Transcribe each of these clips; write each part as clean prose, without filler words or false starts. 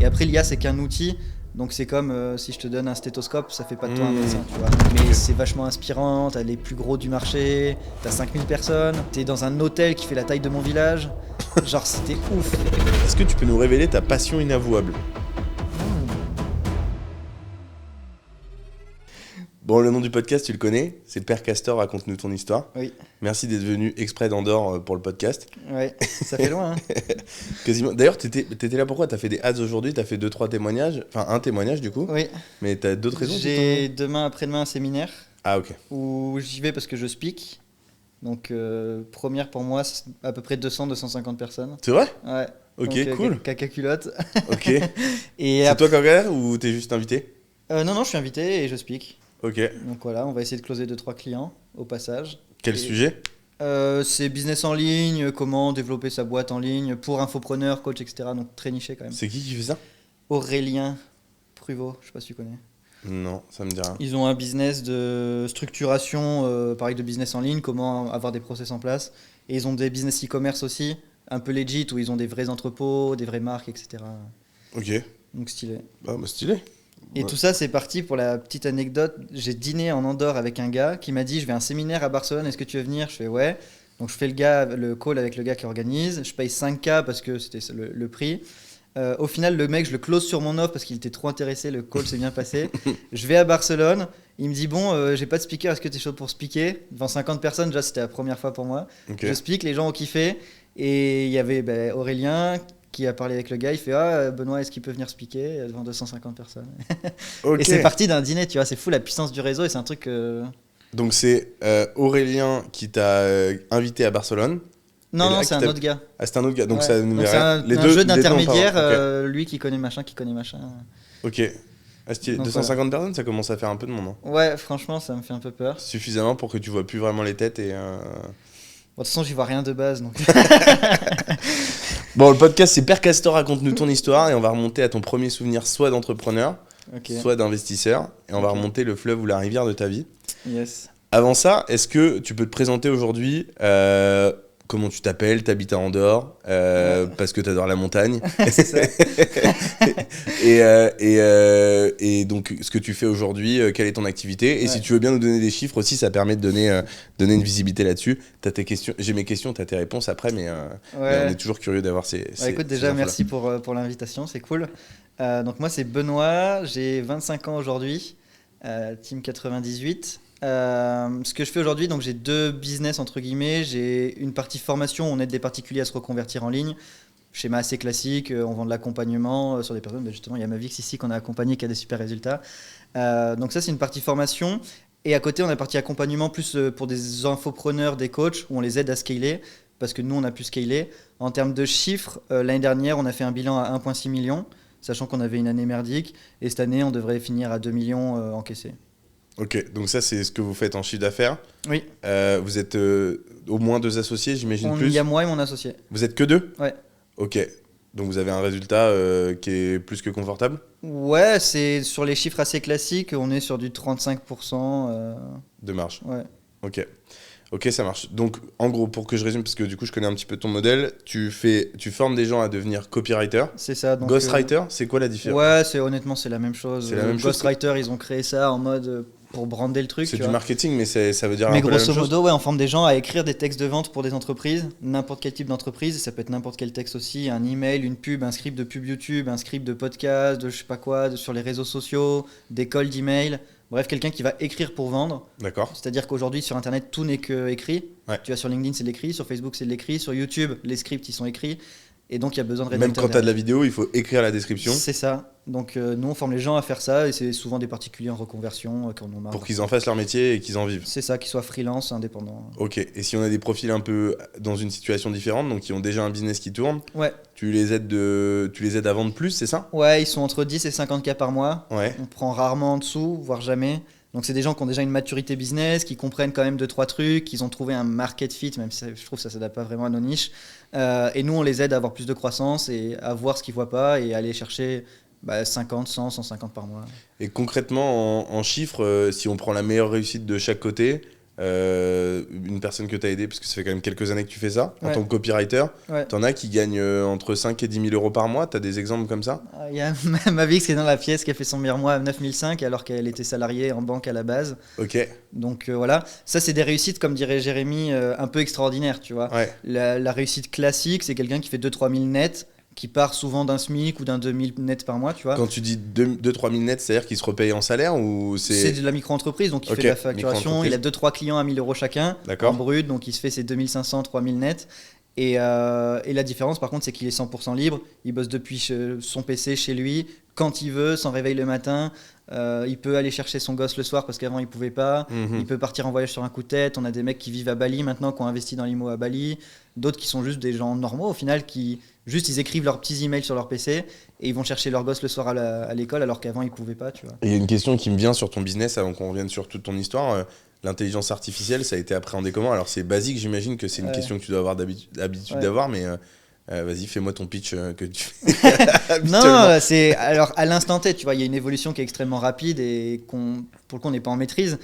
Et après, l'IA, c'est qu'un outil. Donc c'est comme si je te donne un stéthoscope, ça fait pas de toi un médecin, tu vois. Mais c'est vachement inspirant, t'as les plus gros du marché, t'as 5000 personnes, t'es dans un hôtel qui fait la taille de mon village. Genre c'était ouf. Est-ce que tu peux nous révéler ta passion inavouable? Bon, le nom du podcast, tu le connais, c'est Père Castor, raconte-nous ton histoire. Oui, Merci d'être venu exprès d'Andorre pour le podcast. ouais, ça fait loin. Hein. Quasiment. D'ailleurs, t'étais là pourquoi? T'as fait des ads aujourd'hui, t'as fait 2-3 témoignages, enfin un témoignage du coup, Oui, mais t'as d'autres raisons qui j'ai demain après-demain un séminaire Ah ok. où j'y vais parce que je speak. Donc première pour moi, c'est à peu près 200-250 personnes. C'est vrai? Ouais. Ok, Donc, cool. Caca culotte. Ok. Et C'est après, toi qui organise ou t'es juste invité? non, je suis invité et je speak. Ok. Donc voilà, on va essayer de closer 2-3 clients au passage. Quel Et, sujet? c'est business en ligne, comment développer sa boîte en ligne pour infopreneurs, coach, etc. Donc très niché quand même. C'est qui fait ça? Aurélien Pruvot, je sais pas si tu connais. Non, ça me dit rien. Ils ont un business de structuration, pareil de business en ligne, comment avoir des process en place. Et ils ont des business e-commerce aussi, un peu legit, où ils ont des vrais entrepôts, des vraies marques, etc. Ok. Donc stylé. Ah bah stylé. Et Ouais. tout ça, c'est parti pour la petite anecdote. J'ai dîné en Andorre avec un gars qui m'a dit: je vais à un séminaire à Barcelone, est-ce que tu veux venir? Je fais ouais. Donc je fais le call avec le gars qui organise. Je paye 5K parce que c'était le prix. Au final, le mec, je le close sur mon offre parce qu'il était trop intéressé. Le call s'est bien passé. Je vais à Barcelone. Il me dit: bon, j'ai pas de speaker, est-ce que tu es chaud pour speaker? Devant 50 personnes, déjà c'était la première fois pour moi. Ok. Je speak, les gens ont kiffé. Et il y avait Aurélien qui a parlé avec le gars. Il fait: ah, Benoît, est-ce qu'il peut venir speaker devant 250 personnes? Ok. Et c'est parti d'un dîner, tu vois, c'est fou la puissance du réseau et c'est un truc. Donc c'est Aurélien qui t'a invité à Barcelone. Non, Et non, là, c'est qui un t'a- autre gars. Ah, c'était un autre gars. Donc Ouais. ça nous Donc c'est rien. un jeu d'intermédiaire, pardon. lui qui connaît machin, qui connaît machin. Ok. Ah, stylé. Donc 250 personnes, ça commence à faire un peu de monde. Hein. Ouais, franchement, ça me fait un peu peur. Suffisamment pour que tu vois plus vraiment les têtes et. Bon, de toute façon, j'y vois rien de base, donc. Bon, le podcast c'est Père Castor, raconte-nous ton histoire et on va remonter à ton premier souvenir, soit d'entrepreneur, Ok. soit d'investisseur, et on va Ok. remonter le fleuve ou la rivière de ta vie. Yes. Avant ça, est-ce que tu peux te présenter aujourd'hui comment tu t'appelles, t'habites à Andorre, parce que t'adores la montagne, C'est ça. et donc ce que tu fais aujourd'hui, quelle est ton activité, et si Ouais. tu veux bien nous donner des chiffres aussi, ça permet de donner une visibilité là-dessus. T'as tes questions, j'ai mes questions, t'as tes réponses après, mais on Ouais. est toujours curieux d'avoir ces. Bah, écoute, ces déjà, infos-là. merci pour l'invitation, c'est cool. Donc, moi, c'est Benoît, j'ai 25 ans aujourd'hui, Team 98. Ce que je fais aujourd'hui, donc j'ai deux business entre guillemets. J'ai une partie formation où on aide des particuliers à se reconvertir en ligne. Schéma assez classique, on vend de l'accompagnement sur des personnes. Justement, il y a Mavix ici qu'on a accompagné qui a des super résultats. Donc ça, c'est une partie formation. Et à côté, on a une partie accompagnement plus pour des infopreneurs, des coachs, où on les aide à scaler, parce que nous, on a pu scaler. En termes de chiffres, l'année dernière, on a fait un bilan à 1,6 million, sachant qu'on avait une année merdique. Et cette année, on devrait finir à 2 millions encaissés. Ok, donc ça c'est ce que vous faites en chiffre d'affaires. Oui, Vous êtes au moins 2 associés, j'imagine il plus. y a moi et mon associé. Vous êtes que 2? Ouais. Ok, donc vous avez un résultat qui est plus que confortable. Ouais, c'est sur les chiffres assez classiques, on est sur du 35%. De marge. Ouais. Ok. Ok, ça marche. Donc, en gros, pour que je résume, parce que du coup, je connais un petit peu ton modèle, tu formes des gens à devenir copywriter. C'est ça. Donc, Ghostwriter, c'est quoi la différence? ouais, honnêtement, c'est la même chose. C'est la même chose, Ghostwriter, ils ont créé ça en mode pour brander le truc. C'est tu du vois. marketing, mais ça veut dire Mais un peu la même grosso chose. modo, ouais, on forme des gens à écrire des textes de vente pour des entreprises, n'importe quel type d'entreprise, ça peut être n'importe quel texte aussi, un email, une pub, un script de pub YouTube, un script de podcast, de je sais pas quoi, sur les réseaux sociaux, des calls d'email, bref, quelqu'un qui va écrire pour vendre. D'accord. C'est-à-dire qu'aujourd'hui sur internet tout n'est que écrit. Ouais. Tu vois, sur LinkedIn c'est de l'écrit, sur Facebook c'est de l'écrit, sur YouTube les scripts ils sont écrits, et donc il y a besoin de Même rédacteurs quand tu as de la derrière. vidéo, il faut écrire la description C'est ça. Donc nous on forme les gens à faire ça, et c'est souvent des particuliers en reconversion qui en ont marre. pour qu'ils en fassent leur métier et qu'ils en vivent. C'est ça, qu'ils soient freelance, indépendants. Ok, et si on a des profils un peu dans une situation différente, donc qui ont déjà un business qui tourne, Ouais. tu les aides à vendre plus, c'est ça? Ouais, ils sont entre 10 et 50K par mois. Ouais. On prend rarement en dessous, voire jamais. Donc c'est des gens qui ont déjà une maturité business, qui comprennent quand même 2-3 trucs, qui ont trouvé un market fit, même si je trouve que ça ne s'adapte pas vraiment à nos niches. Et nous, on les aide à avoir plus de croissance et à voir ce qu'ils ne voient pas et à aller chercher 50, 100, 150 par mois. Et concrètement, en chiffres, si on prend la meilleure réussite de chaque côté, une personne que tu as aidée, parce que ça fait quand même quelques années que tu fais ça, en Ouais. tant que copywriter, Ouais. t'en as qui gagnent entre 5 et 10 000 euros par mois. T'as des exemples comme ça? Il y a ma vie qui est dans la pièce qui a fait son meilleur mois à 9005 alors qu'elle était salariée en banque à la base. Ok, Donc voilà, ça c'est des réussites comme dirait Jérémy un peu extraordinaires, tu vois. ouais. La réussite classique, c'est quelqu'un qui fait 2-3 000 nets, qui part souvent d'un SMIC ou d'un 2000 nets par mois, tu vois. Quand tu dis 2-3 000 nets, c'est-à-dire qu'ils se repayent en salaire ou C'est de la micro-entreprise, donc il Ok, fait de la facturation, micro-entreprise. il a 2-3 clients à 1000 euros chacun, D'accord. en brut, donc il se fait ses 2500, 3000 nets. Et la différence par contre, c'est qu'il est 100% libre, il bosse depuis son PC chez lui, quand il veut, sans réveil le matin, il peut aller chercher son gosse le soir parce qu'avant il pouvait pas, Mhm. il peut partir en voyage sur un coup de tête, on a des mecs qui vivent à Bali maintenant, qui ont investi dans l'IMO à Bali, d'autres qui sont juste des gens normaux au final, qui juste ils écrivent leurs petits emails sur leur PC et ils vont chercher leur gosse le soir à l'école alors qu'avant ils pouvaient pas, tu vois. Et il y a une question qui me vient sur ton business avant qu'on revienne sur toute ton histoire. L'intelligence artificielle, ça a été appréhendé comment? Alors c'est basique, j'imagine que c'est une Ouais. question que tu dois avoir d'habitude Ouais. d'avoir, mais vas-y, fais-moi ton pitch que tu fais habituellement. Non, c'est alors à l'instant T, tu vois, il y a une évolution qui est extrêmement rapide et pour le coup on n'est pas en maîtrise.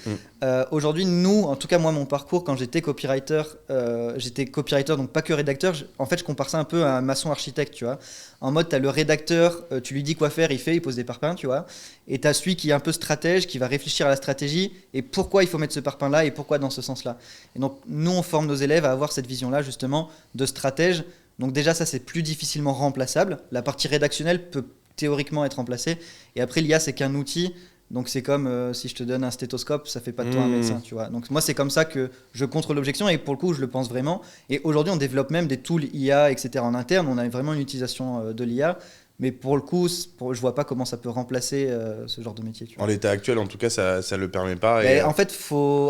Aujourd'hui, nous, en tout cas moi, mon parcours quand j'étais copywriter donc pas que rédacteur. En fait, je compare ça un peu à un maçon architecte, tu vois. En mode, t'as le rédacteur, tu lui dis quoi faire, il fait, il pose des parpaings, tu vois. Et t'as celui qui est un peu stratège, qui va réfléchir à la stratégie et pourquoi il faut mettre ce parpaing-là et pourquoi dans ce sens-là. Et donc nous, on forme nos élèves à avoir cette vision-là justement de stratège. Donc déjà ça c'est plus difficilement remplaçable. La partie rédactionnelle peut théoriquement être remplacée. Et après l'IA c'est qu'un outil. Donc c'est comme si je te donne un stéthoscope, ça fait pas de toi un médecin, tu vois. Donc moi c'est comme ça que je contre l'objection et pour le coup je le pense vraiment. Et aujourd'hui on développe même des tools IA, etc. en interne. On a vraiment une utilisation de l'IA. Mais pour le coup, je vois pas comment ça peut remplacer ce genre de métier. Tu vois. En l'état actuel, en tout cas, ça le permet pas. Mais Et, en fait,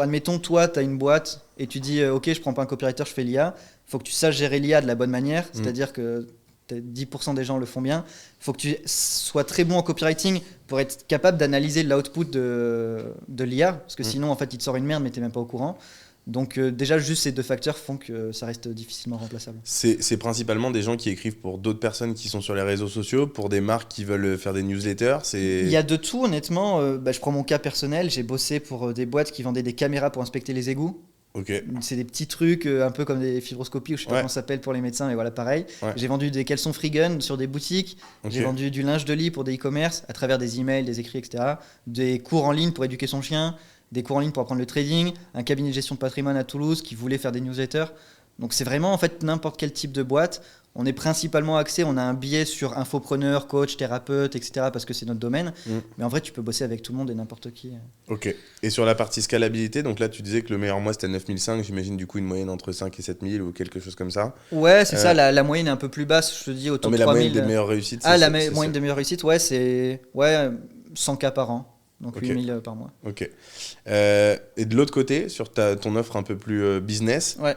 admettons, toi, tu as une boîte et tu dis, ok, je prends pas un copywriter, je fais l'IA. Il faut que tu saches gérer l'IA de la bonne manière, c'est-à-dire que 10% des gens le font bien. Il faut que tu sois très bon en copywriting pour être capable d'analyser l'output de l'IA, parce que sinon, en fait, il te sort une merde, mais tu n'es même pas au courant. Donc déjà, juste ces deux facteurs font que ça reste difficilement remplaçable. c'est principalement des gens qui écrivent pour d'autres personnes qui sont sur les réseaux sociaux, pour des marques qui veulent faire des newsletters. Il y a de tout, honnêtement. Je prends mon cas personnel. J'ai bossé pour des boîtes qui vendaient des caméras pour inspecter les égouts. Ok. C'est des petits trucs un peu comme des fibroscopies ou je sais pas comment ça s'appelle pour les médecins, mais voilà, pareil. Ouais. J'ai vendu des caleçons free gun sur des boutiques. Ok. J'ai vendu du linge de lit pour des e-commerce à travers des emails, des écrits, etc. Des cours en ligne pour éduquer son chien. Des cours en ligne pour apprendre le trading, un cabinet de gestion de patrimoine à Toulouse qui voulait faire des newsletters. Donc c'est vraiment en fait n'importe quel type de boîte. On est principalement axé, on a un biais sur infopreneur, coach, thérapeute, etc. parce que c'est notre domaine. Mais en vrai, tu peux bosser avec tout le monde et n'importe qui. Ok. Et sur la partie scalabilité, donc là tu disais que le meilleur mois c'était 9005, j'imagine du coup une moyenne entre 5 et 7000 ou quelque chose comme ça. Ouais, c'est ça, la moyenne est un peu plus basse, je te dis, autour Non, mais de 3000. la moyenne des meilleures réussites, Ah, la moyenne des meilleures réussites, ouais, c'est 100K par an. Donc 8000 par mois. Ok. Et de l'autre côté, sur ton offre un peu plus business, ouais.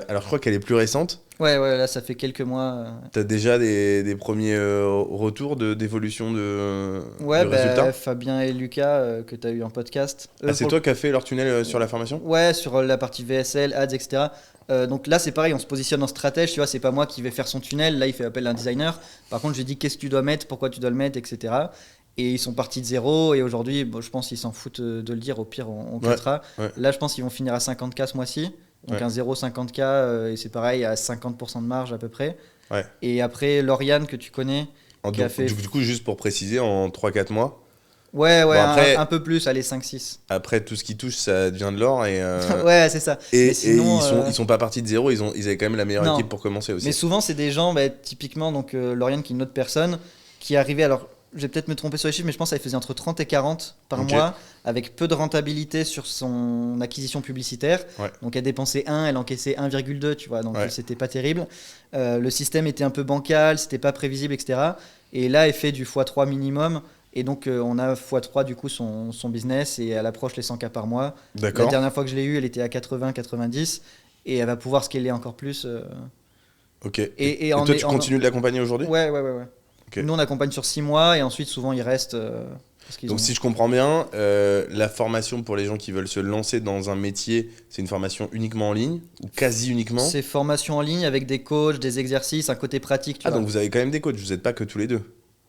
Alors je crois qu'elle est plus récente. Ouais, là ça fait quelques mois. Tu as déjà des premiers retours d'évolution de résultats? Fabien et Lucas que tu as eu en podcast. C'est toi qui as fait leur tunnel sur la formation? Ouais, sur la partie VSL, ads, etc. Donc là c'est pareil, on se positionne en stratège, tu vois, c'est pas moi qui vais faire son tunnel, là il fait appel à un designer. Par contre je lui dis qu'est-ce que tu dois mettre, pourquoi tu dois le mettre, etc. Et ils sont partis de zéro et aujourd'hui, je pense qu'ils s'en foutent de le dire, au pire on quittera. Ouais. Là je pense qu'ils vont finir à 50K ce mois-ci. Donc un 0,50K et c'est pareil à 50% de marge à peu près. Ouais. Et après Lauriane que tu connais. Du coup, juste pour préciser, en 3-4 mois. Ouais, bon, après, un peu plus, allez 5-6. Après tout ce qui touche, ça devient de l'or. Et ouais, c'est ça. Et sinon, ils sont pas partis de zéro, ils avaient quand même la meilleure équipe pour commencer aussi. Mais souvent, c'est des gens, typiquement, donc Lauriane qui est une autre personne, qui arrivait alors. Je vais peut-être me tromper sur les chiffres, mais je pense qu'elle faisait entre 30 et 40 par mois, avec peu de rentabilité sur son acquisition publicitaire. Ouais. Donc elle dépensait 1, elle encaissait 1,2, tu vois, donc c'était pas terrible. Le système était un peu bancal, c'était pas prévisible, etc. Et là, elle fait du x3 minimum. Et donc on a x3 du coup son business et elle approche les 100K par mois. D'accord. La dernière fois que je l'ai eue, elle était à 80-90 et elle va pouvoir scaler encore plus. Ok. Et toi, tu continues de l'accompagner aujourd'hui ? Ouais. Okay. Nous, on accompagne sur 6 mois et ensuite, souvent, ils restent. Donc, si je comprends bien, la formation pour les gens qui veulent se lancer dans un métier, c'est une formation uniquement en ligne ou quasi uniquement ? C'est formation en ligne avec des coachs, des exercices, un côté pratique. Donc vous avez quand même des coachs, vous n'êtes pas que tous les deux ?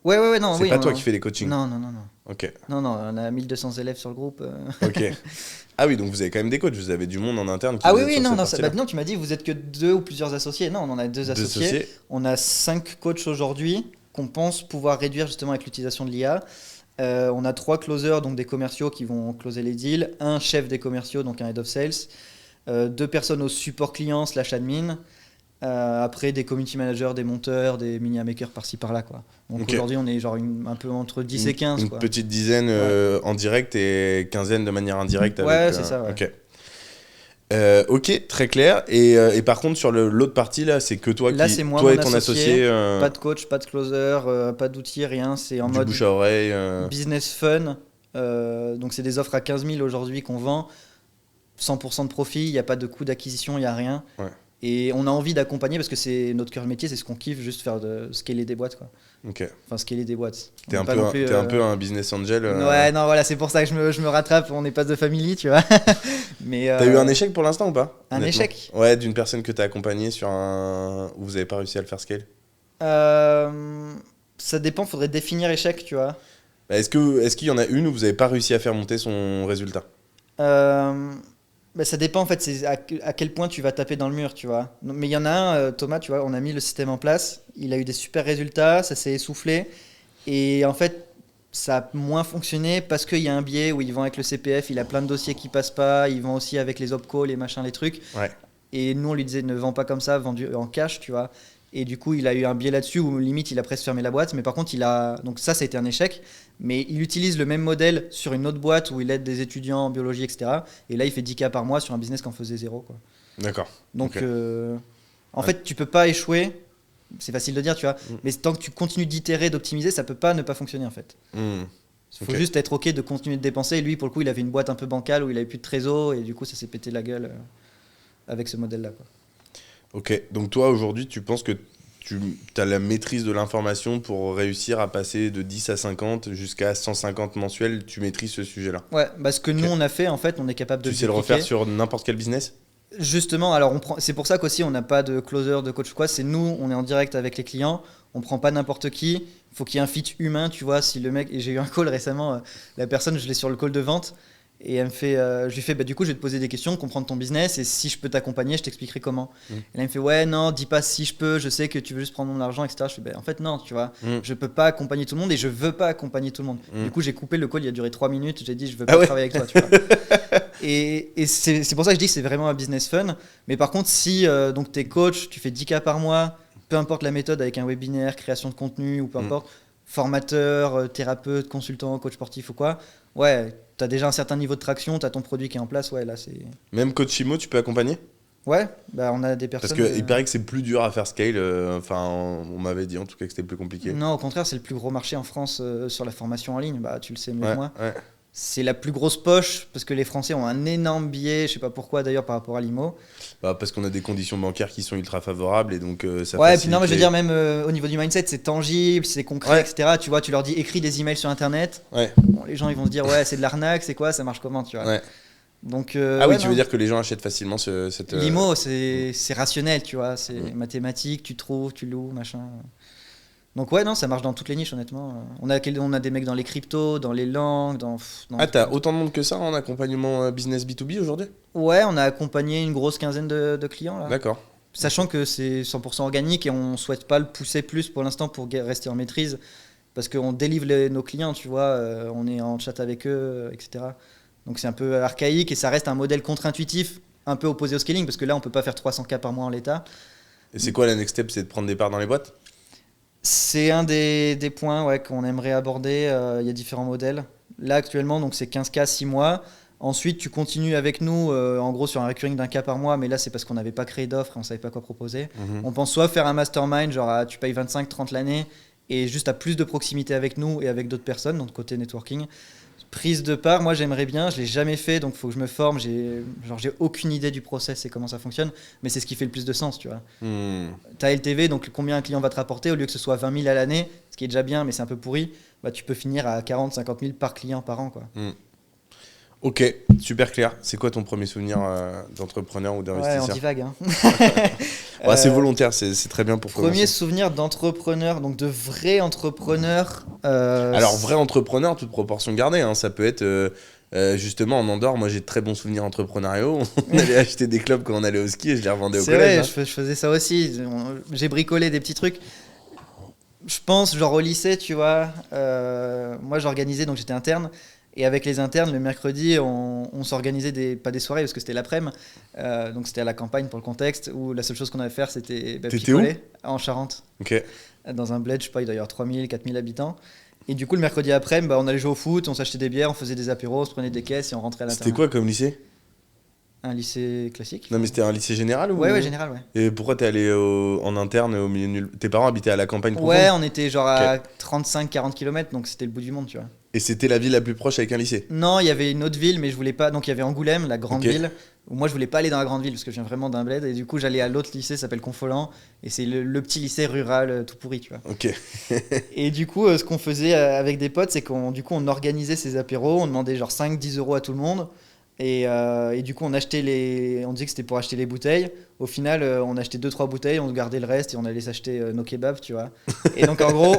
Ouais, non. C'est pas toi qui fais les coachings ? Non. Ok. Non, non, on a 1200 élèves sur le groupe. Ok. Ah oui, donc vous avez quand même des coachs, vous avez du monde en interne qui Ah vous oui, aide oui, sur non, cette non, partie-là. maintenant tu m'as dit vous êtes que 2 ou plusieurs associés. Non, on en a 2 Deux associés. associés. On a 5 coachs aujourd'hui qu'on pense pouvoir réduire justement avec l'utilisation de l'IA. On a 3 closers, donc des commerciaux qui vont closer les deals, un chef des commerciaux, donc un head of sales, 2 personnes au support client slash admin, après des community managers, des monteurs, des mini makers par-ci par-là, quoi. Donc Ok. aujourd'hui on est genre un peu entre 10 et 15, Une quoi. petite dizaine Ouais, en direct et quinzaine de manière indirecte avec. ouais, c'est ça, ouais. Ok. Ok, très clair. Et par contre, sur l'autre partie, là, c'est que Là c'est moi, toi mon et ton associé, associé, pas de coach, pas de closer, pas d'outils, rien, c'est en du mode bouche à oreille. business fun. Donc c'est des offres à 15 000 aujourd'hui qu'on vend, 100% de profit, il n'y a pas de coût d'acquisition, il n'y a rien. Ouais. Et on a envie d'accompagner parce que c'est notre cœur de métier, c'est ce qu'on kiffe, juste faire de scaler des boîtes, quoi. Ok. Enfin, scaler des boîtes. On T'es n'est un pas peu, non plus, t'es un peu un business angel. Ouais, non, voilà, c'est pour ça que je me rattrape, on n'est pas de family, tu vois. Mais, T'as eu un échec pour l'instant ou pas? un Honnêtement. échec. Ouais, d'une personne que t'as accompagnée sur un. Où vous avez pas réussi à le faire scale. Ça dépend, faudrait définir échec, tu vois. Bah, est-ce qu'il y en a une où vous avez pas réussi à faire monter son résultat? Euh, Bah, ça dépend en fait, c'est à quel point tu vas taper dans le mur, tu vois. Mais il y en a un, Thomas, tu vois, on a mis le système en place, il a eu des super résultats, ça s'est essoufflé, et en fait, ça a moins fonctionné parce qu'il y a un biais où ils vont avec le CPF, il a plein de dossiers qui passent pas, ils vont aussi avec les opcos, les machins, les trucs, Ouais. et nous on lui disait ne vends pas comme ça, vendu en cash, tu vois. Et du coup, il a eu un biais là-dessus où limite il a presque fermé la boîte, mais par contre, donc ça a été un échec. Mais il utilise le même modèle sur une autre boîte où il aide des étudiants en biologie, etc. Et là, il fait 10K par mois sur un business qu'en faisait zéro, quoi. D'accord. Donc, Ok. en Ouais. fait, tu peux pas échouer. C'est facile de dire, tu vois. Mm. Mais tant que tu continues d'itérer, d'optimiser, ça peut pas ne pas fonctionner, en fait. Hmm. Il faut Ok. juste être OK de continuer de dépenser. Et lui, pour le coup, il avait une boîte un peu bancale où il avait plus de trésor. Et du coup, ça s'est pété la gueule avec ce modèle-là, quoi. Ok. Donc toi, aujourd'hui, tu penses que tu as la maîtrise de l'information pour réussir à passer de 10 à 50 jusqu'à 150 mensuels. Tu maîtrises ce sujet-là. Ouais, bah, ce que nous, Ok. on a fait, en fait, on est capable de Tu le sais le dupliquer. refaire sur n'importe quel business? Justement, alors c'est pour ça qu'aussi on n'a pas de closer, de coach ou quoi. C'est nous, on est en direct avec les clients. On prend pas n'importe qui. Il faut qu'il y ait un fit humain, tu vois. Si le mec, et j'ai eu un call récemment, la personne, je l'ai sur le call de vente et elle me fait, je lui fais, bah, du coup, je vais te poser des questions, comprendre ton business et si je peux t'accompagner, je t'expliquerai comment. Mm. Et là, il me fait, ouais, non, dis pas si je peux. Je sais que tu veux juste prendre mon argent, etc. Je fais, bah, en fait, non, tu vois. Mm. Je peux pas accompagner tout le monde et je veux pas accompagner tout le monde. Mm. Du coup, j'ai coupé le call. Il a duré 3 minutes. J'ai dit, je veux Ah pas ouais. travailler avec toi, tu vois. Et c'est pour ça que je dis que c'est vraiment un business fun. Mais par contre, si donc tu es coach, tu fais 10K par mois, peu importe la méthode avec un webinaire, création de contenu ou peu importe, formateur, thérapeute, consultant, coach sportif ou quoi, ouais, tu as déjà un certain niveau de traction, tu as ton produit qui est en place, ouais, là c'est. Même coach Chimo, tu peux accompagner? Ouais, bah on a des Parce personnes. qu'il paraît que c'est plus dur à faire scale. Enfin, on m'avait dit en tout cas que c'était plus compliqué. Non, au contraire, c'est le plus gros marché en France sur la formation en ligne, bah tu le sais mieux que Ouais, moi. ouais. C'est la plus grosse poche parce que les Français ont un énorme biais, je sais pas pourquoi d'ailleurs par rapport à l'IMO. Bah, parce qu'on a des conditions bancaires qui sont ultra favorables et donc ça Ouais, et puis facilite non, mais je veux les- dire, même au niveau du mindset, c'est tangible, c'est concret, Ouais. etc. Tu vois, tu leur dis écris des emails sur internet. Ouais. Bon, les gens ils vont se dire, ouais, c'est de l'arnaque, c'est quoi, ça marche comment, tu vois. Ouais. Donc, Ah oui, ouais, tu non. veux dire que les gens achètent facilement cette. L'IMO, c'est rationnel, tu vois, c'est Mm. mathématique, tu trouves, tu loues, machin. Donc, ouais, non, ça marche dans toutes les niches, honnêtement. On a des mecs dans les cryptos, dans les langues, dans Ah, t'as autant de monde que ça en accompagnement business B2B aujourd'hui? Ouais, on a accompagné une grosse quinzaine de clients là. D'accord. Sachant que c'est 100% organique et on souhaite pas le pousser plus pour l'instant pour rester en maîtrise parce qu'on délivre nos clients, tu vois, on est en chat avec eux, etc. Donc c'est un peu archaïque et ça reste un modèle contre-intuitif, un peu opposé au scaling parce que là on peut pas faire 300K par mois en l'état. Et c'est quoi la next step? C'est de prendre des parts dans les boîtes? C'est un des points ouais, qu'on aimerait aborder. Il y a différents modèles. Là actuellement, donc c'est 15K 6 mois. Ensuite, tu continues avec nous, en gros sur un recurring d'un cas par mois, mais là c'est parce qu'on n'avait pas créé d'offre et on savait pas quoi proposer. Mhm. On pense soit faire un mastermind, genre tu payes 25-30 l'année et juste à plus de proximité avec nous et avec d'autres personnes, donc côté networking. Prise de part, moi j'aimerais bien, je l'ai jamais fait, donc il faut que je me forme. J'ai aucune idée du process et comment ça fonctionne, mais c'est ce qui fait le plus de sens, tu vois. Hmm. T'as LTV, donc combien un client va te rapporter, au lieu que ce soit 20 000 à l'année, ce qui est déjà bien, mais c'est un peu pourri, bah, tu peux finir à 40-50 000 par client par an, quoi. Ok, super clair. C'est quoi ton premier souvenir d'entrepreneur ou Ouais, on d'investisseur? divague, hein. Ouais, c'est volontaire, c'est très bien pour Premier commencer. souvenir d'entrepreneur, donc de vrai entrepreneur. Alors, vrai entrepreneur, toute proportion gardée, hein, ça peut être justement en Andorre. Moi, j'ai de très bons souvenirs entrepreneuriaux. On allait acheter des clubs quand on allait au ski et je les revendais au C'est collège. vrai, je faisais ça aussi. J'ai bricolé des petits trucs. Je pense, genre au lycée, tu vois, moi j'organisais, donc j'étais interne, et avec les internes, le mercredi, on s'organisait pas des soirées, parce que c'était l'après-midi, donc c'était à la campagne pour le contexte, où la seule chose qu'on avait à faire, c'était T'étais où? picoler, en Charente, Ok. dans un bled, je sais pas, il doit y avoir 3000, 4000 habitants. Et du coup, le mercredi après, on allait jouer au foot, on s'achetait des bières, on faisait des apéros, on se prenait des caisses et on rentrait à C'était l'internat. quoi comme lycée? Un lycée classique? Non, mais c'était un lycée général ou... Ouais, général, ouais. Et pourquoi t'es allé en interne au milieu nul? Tes parents habitaient à la campagne profonde? Ouais, on était genre à Ok. 35-40 km, donc c'était le bout du monde, tu vois. Et c'était la ville la plus proche avec un lycée? Non, il y avait une autre ville, mais je voulais pas. Donc il y avait Angoulême, la grande Ok. ville, où moi je voulais pas aller dans la grande ville parce que je viens vraiment d'un bled. Et du coup, j'allais à l'autre lycée, ça s'appelle Confolens, et c'est le petit lycée rural tout pourri, tu vois. Ok. Et du coup, ce qu'on faisait avec des potes, c'est qu'on organisait ces apéros, on demandait genre 5-10 euros à tout le monde. Et du coup, on disait que c'était pour acheter les bouteilles. Au final, on achetait 2-3 bouteilles, on gardait le reste et on allait s'acheter nos kebabs, tu vois. Et donc, en gros,